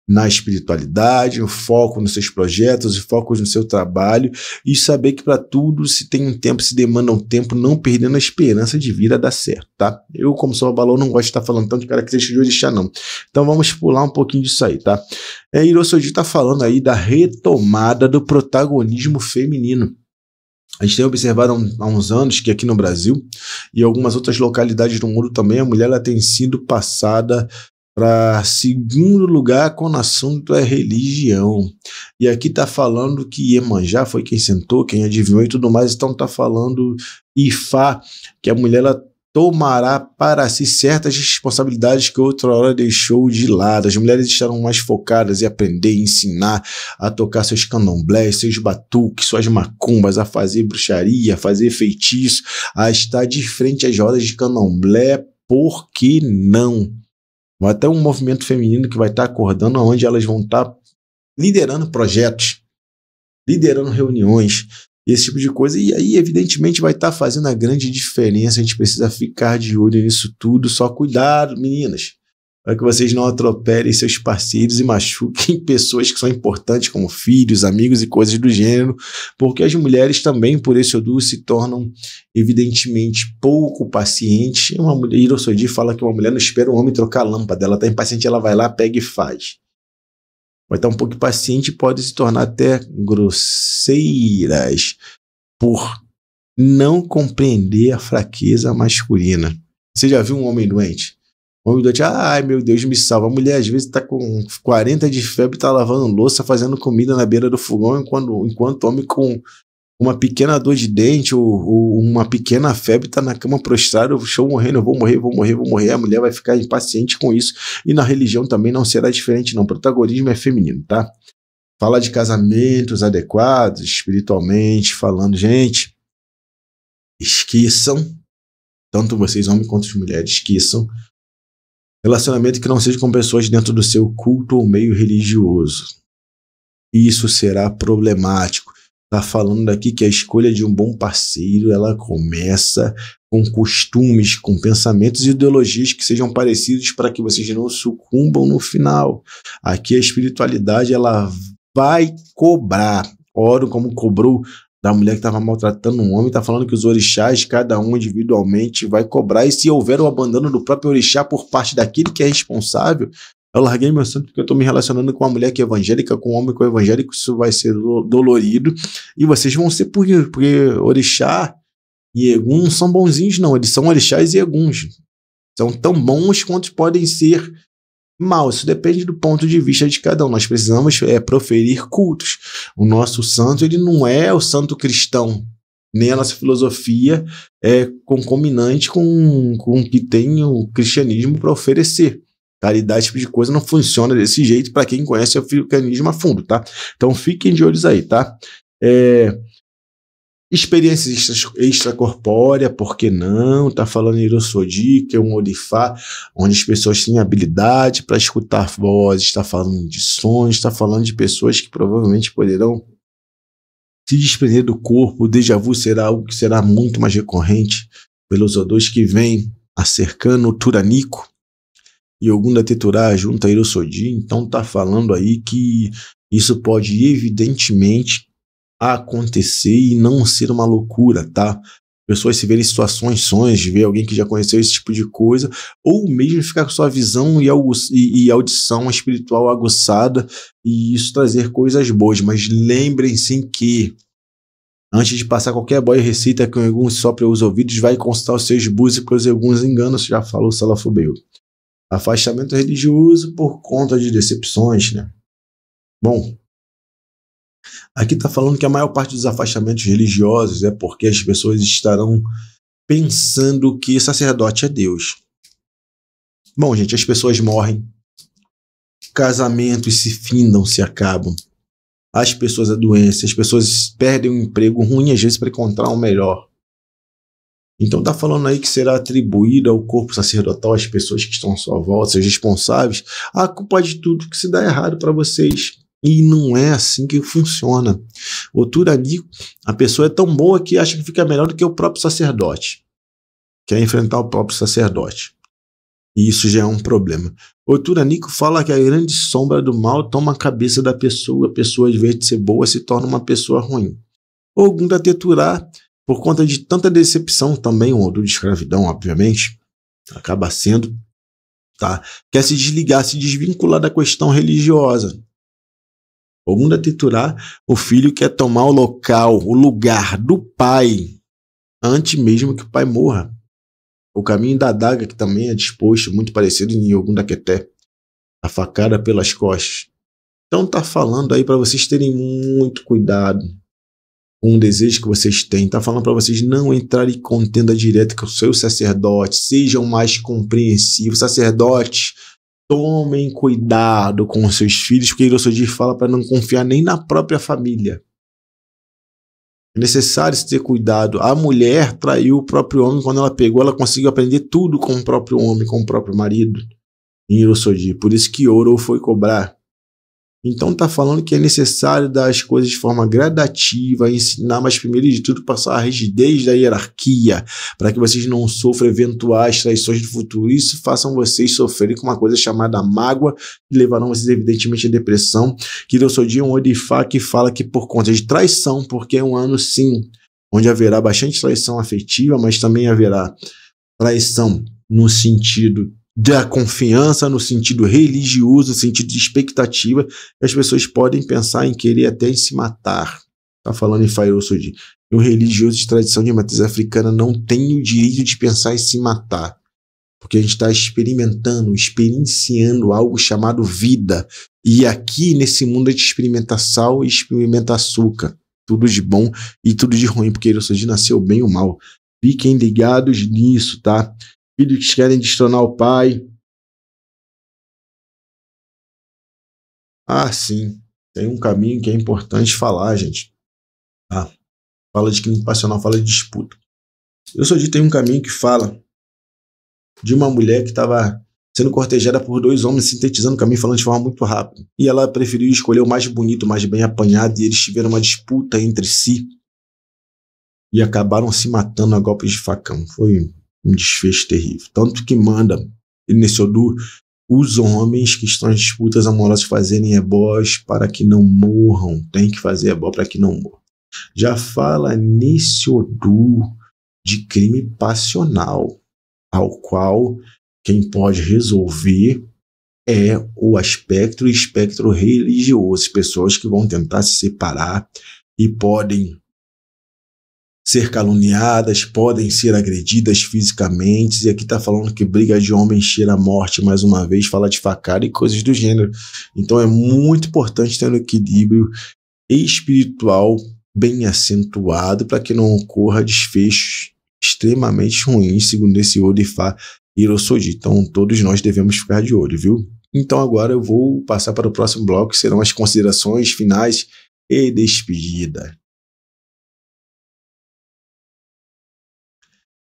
na espiritualidade, o foco nos seus projetos, o foco no seu trabalho, e saber que para tudo se tem um tempo, se demanda um tempo, não perdendo a esperança de vir a dar certo, tá? Eu, como sou abalão, não gosto de estar falando tanto de características de orixá, não. Então vamos pular um pouquinho disso aí, tá? Irossoji está falando aí da retomada do protagonismo feminino. A gente tem observado há uns anos que aqui no Brasil e algumas outras localidades do mundo também, a mulher ela tem sido passada para segundo lugar quando o assunto é religião. E aqui tá falando que Iemanjá foi quem sentou, quem adivinhou e tudo mais, então tá falando Ifá, que a mulher ela tomará para si certas responsabilidades que outra hora deixou de lado. As mulheres estarão mais focadas em aprender, ensinar a tocar seus candomblés, seus batuques, suas macumbas, a fazer bruxaria, a fazer feitiço, a estar de frente às rodas de candomblé, por que não? Vai ter um movimento feminino que vai estar acordando, onde elas vão estar liderando projetos, liderando reuniões, esse tipo de coisa. E aí, evidentemente, vai estar fazendo a grande diferença. A gente precisa ficar de olho nisso tudo. Só cuidado, meninas, para que vocês não atropelem seus parceiros e machuquem pessoas que são importantes, como filhos, amigos e coisas do gênero, porque as mulheres também, por esse odor, se tornam, evidentemente, pouco pacientes. Uma mulher, Irossoji fala que uma mulher não espera um homem trocar a lâmpada, ela está impaciente, ela vai lá, pega e faz. Vai estar um pouco impaciente e pode se tornar até grosseiras por não compreender a fraqueza masculina. Você já viu um homem doente? O homem doente, ai meu Deus, me salva. A mulher às vezes está com 40 de febre, está lavando louça, fazendo comida na beira do fogão, enquanto o homem com uma pequena dor de dente ou uma pequena febre está na cama prostrado, estou morrendo, eu vou morrer. A mulher vai ficar impaciente com isso. E na religião também não será diferente, não. O protagonismo é feminino, tá? Fala de casamentos adequados, espiritualmente falando. Gente, esqueçam, tanto vocês, homens, quanto as mulheres, esqueçam relacionamento que não seja com pessoas dentro do seu culto ou meio religioso. Isso será problemático. Está falando aqui que a escolha de um bom parceiro, ela começa com costumes, com pensamentos e ideologias que sejam parecidos para que vocês não sucumbam no final. Aqui a espiritualidade, ela vai cobrar. Oro como cobrou da mulher que estava maltratando um homem, está falando que os orixás, cada um individualmente, vai cobrar. E se houver o abandono do próprio orixá por parte daquele que é responsável, eu larguei meu santo porque eu estou me relacionando com uma mulher que é evangélica, com um homem que é evangélico, isso vai ser dolorido. E vocês vão ser punidos, porque orixá e Egum não são bonzinhos, não. Eles são orixás e Eguns. São tão bons quanto podem ser maus. Isso depende do ponto de vista de cada um. Nós precisamos proferir cultos. O nosso santo, ele não é o santo cristão. Nem a nossa filosofia é concominante com o que tem o cristianismo para oferecer. Caridade, esse tipo de coisa não funciona desse jeito para quem conhece o cristianismo a fundo, tá? Então fiquem de olhos aí, tá? Experiências extracorpórea, por que não? Tá falando em Irosodi, que é um Orifá, onde as pessoas têm habilidade para escutar vozes, está falando de sons, está falando de pessoas que provavelmente poderão se desprender do corpo. O déjà vu será algo que será muito mais recorrente pelos odores que vêm acercando o Turanico e Ogum da Teturá junto a Irosodi. Então tá falando aí que isso pode evidentemente acontecer e não ser uma loucura, tá? Pessoas se verem em situações, sonhos, de ver alguém que já conheceu esse tipo de coisa, ou mesmo ficar com sua visão e audição espiritual aguçada e isso trazer coisas boas. Mas lembrem-se que antes de passar qualquer boia e receita que o Egum sopra os ouvidos, vai consultar os seus búzios, porque os Eguns enganam, já falou Salafobeu. Afastamento religioso por conta de decepções, né? Bom, aqui está falando que a maior parte dos afastamentos religiosos é porque as pessoas estarão pensando que sacerdote é Deus. Bom, gente, as pessoas morrem, casamentos se findam, se acabam, as pessoas adoecem, as pessoas perdem um emprego ruim, às vezes, para encontrar um melhor. Então está falando aí que será atribuído ao corpo sacerdotal, às pessoas que estão à sua volta, seus responsáveis, a culpa de tudo que se dá errado para vocês. E não é assim que funciona. O Turanico, a pessoa é tão boa que acha que fica melhor do que o próprio sacerdote. Quer enfrentar o próprio sacerdote. E isso já é um problema. O Turanico fala que a grande sombra do mal toma a cabeça da pessoa. A pessoa, ao invés de ser boa, se torna uma pessoa ruim. O Ogum da Teturá, por conta de tanta decepção também, o Ogum de escravidão, obviamente, acaba sendo, tá? Quer se desligar, se desvincular da questão religiosa. Ogum da Teturá, o filho quer tomar o lugar do pai, antes mesmo que o pai morra. O caminho da adaga, que também é disposto, muito parecido em Ogum da Queté, a facada pelas costas. Então tá falando aí para vocês terem muito cuidado com o desejo que vocês têm. Tá falando para vocês não entrarem em contenda direta com o seu sacerdote, sejam mais compreensivos. Sacerdotes, tomem cuidado com os seus filhos, porque Irosodi fala para não confiar nem na própria família. É necessário ter cuidado. A mulher traiu o próprio homem. Quando ela pegou, ela conseguiu aprender tudo com o próprio homem, com o próprio marido, em Irosodi. Por isso que Oro foi cobrar. Então tá falando que é necessário dar as coisas de forma gradativa, ensinar, mas primeiro de tudo passar a rigidez da hierarquia, para que vocês não sofram eventuais traições do futuro. Isso façam vocês sofrerem com uma coisa chamada mágoa, que levarão vocês evidentemente à depressão. Que Irosodi é um Orifá que fala que por conta de traição, porque é um ano sim, onde haverá bastante traição afetiva, mas também haverá traição no sentido da confiança, no sentido religioso, no sentido de expectativa, as pessoas podem pensar em querer até em se matar. Está falando em Fairosodi. Um religioso de tradição de matriz africana não tem o direito de pensar em se matar, porque a gente está experienciando algo chamado vida. E aqui nesse mundo a gente experimenta sal e experimenta açúcar. Tudo de bom e tudo de ruim, porque Irosodi nasceu bem ou mal. Fiquem ligados nisso, tá? Filhos que querem destronar o pai. Ah, sim. Tem um caminho que é importante falar, gente. Ah, fala de crime passional, fala de disputa. Irosodi tem um caminho que fala de uma mulher que estava sendo cortejada por dois homens, sintetizando o caminho, falando de forma muito rápida. E ela preferiu escolher o mais bonito, o mais bem apanhado, e eles tiveram uma disputa entre si e acabaram se matando a golpes de facão. Foi um desfecho terrível. Tanto que manda nesse Odu os homens que estão em disputas amorosas fazerem ebós para que não morram. Tem que fazer ebó para que não morram. Já fala nesse Odu de crime passional, ao qual quem pode resolver é o espectro religioso. Pessoas que vão tentar se separar e podem ser caluniadas, podem ser agredidas fisicamente, e aqui tá falando que briga de homem cheira a morte, mais uma vez, fala de facada e coisas do gênero. Então é muito importante ter um equilíbrio espiritual bem acentuado para que não ocorra desfechos extremamente ruins, segundo esse Odifá Hirosoji. Então todos nós devemos ficar de olho, viu? Então agora eu vou passar para o próximo bloco, que serão as considerações finais e despedida.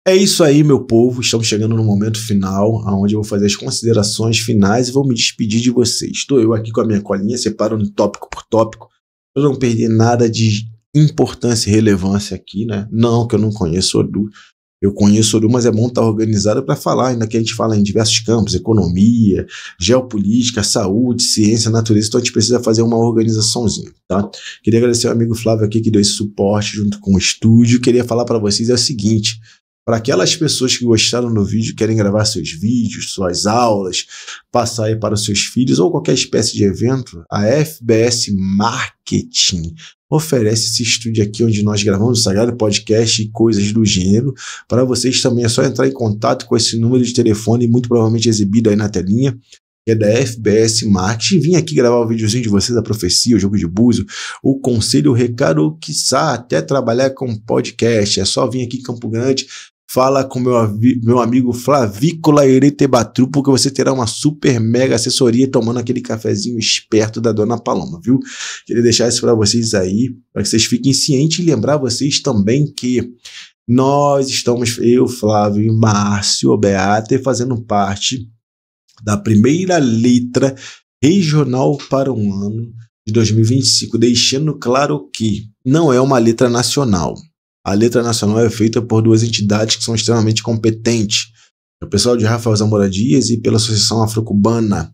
É isso aí, meu povo, estamos chegando no momento final, onde eu vou fazer as considerações finais e vou me despedir de vocês. Estou eu aqui com a minha colinha, separando tópico por tópico, para não perder nada de importância e relevância aqui, né? Não que eu não conheço Odu, eu conheço Odu, mas é bom estar organizado para falar, ainda que a gente fala em diversos campos, economia, geopolítica, saúde, ciência, natureza, então a gente precisa fazer uma organizaçãozinha, tá? Queria agradecer ao amigo Flávio aqui que deu esse suporte junto com o estúdio. Queria falar para vocês o seguinte: para aquelas pessoas que gostaram do vídeo, querem gravar seus vídeos, suas aulas, passar aí para os seus filhos ou qualquer espécie de evento, a FBS Marketing oferece esse estúdio aqui onde nós gravamos o Sagrado Podcast e coisas do gênero. Para vocês também é só entrar em contato com esse número de telefone, muito provavelmente exibido aí na telinha, que é da FBS Marketing. Vim aqui gravar o videozinho de vocês, a profecia, o jogo de búzio, o conselho, o recado, ou quiçá até trabalhar com podcast. É só vir aqui em Campo Grande, fala com meu amigo Flavícola Eretebatru, porque você terá uma super mega assessoria tomando aquele cafezinho esperto da Dona Paloma, viu? Queria deixar isso para vocês aí, para que vocês fiquem cientes, e lembrar vocês também que nós estamos, eu, Flávio e Márcio Beate, fazendo parte da primeira letra regional para um ano de 2025, deixando claro que não é uma letra nacional. A letra nacional é feita por duas entidades que são extremamente competentes. O pessoal de Rafael Zamora Dias e pela Associação Afro-Cubana,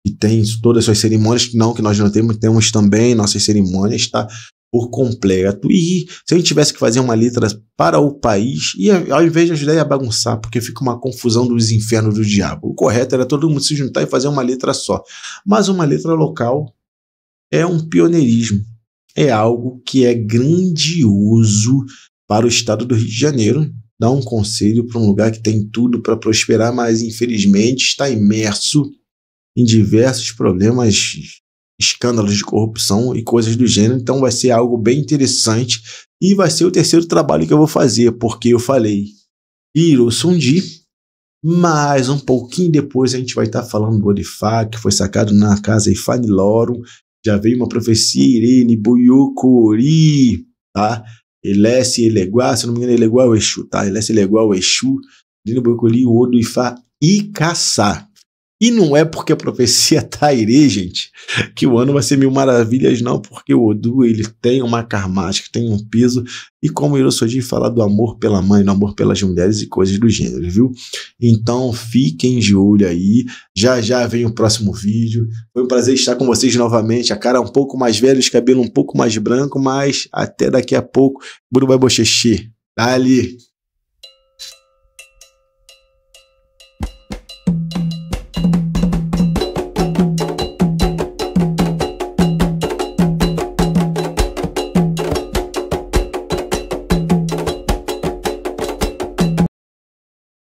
que tem todas as suas cerimônias, não que nós não temos também nossas cerimônias, tá? Por completo. E se a gente tivesse que fazer uma letra para o país, e ao invés de ajudar a bagunçar, porque fica uma confusão dos infernos do diabo, o correto era todo mundo se juntar e fazer uma letra só. Mas uma letra local é um pioneirismo, é algo que é grandioso para o estado do Rio de Janeiro. Dá um conselho para um lugar que tem tudo para prosperar, mas infelizmente está imerso em diversos problemas, escândalos de corrupção e coisas do gênero. Então vai ser algo bem interessante e vai ser o terceiro trabalho que eu vou fazer, porque eu falei Hirosondi, mas um pouquinho depois a gente vai estar falando do Odifá, que foi sacado na casa Ifanilorum. Já veio uma profecia Irene Buyukuri, tá? Elesse Eleguá, se não me engano, Eleguá é o Exu, tá? Elesse Eleguá é o Exu, Irene Buyukuri, o Odo, Ifá e Caçá. E não é porque a profecia tá irê, gente, que o ano vai ser mil maravilhas, não, porque o Odu, ele tem uma karmática, tem um peso, e como eu sou de falar do amor pela mãe, do amor pelas mulheres e coisas do gênero, viu? Então fiquem de olho aí, já já vem o próximo vídeo. Foi um prazer estar com vocês novamente, a cara um pouco mais velha, os cabelos um pouco mais branco, mas até daqui a pouco, Bruno vai bochechê. Dali!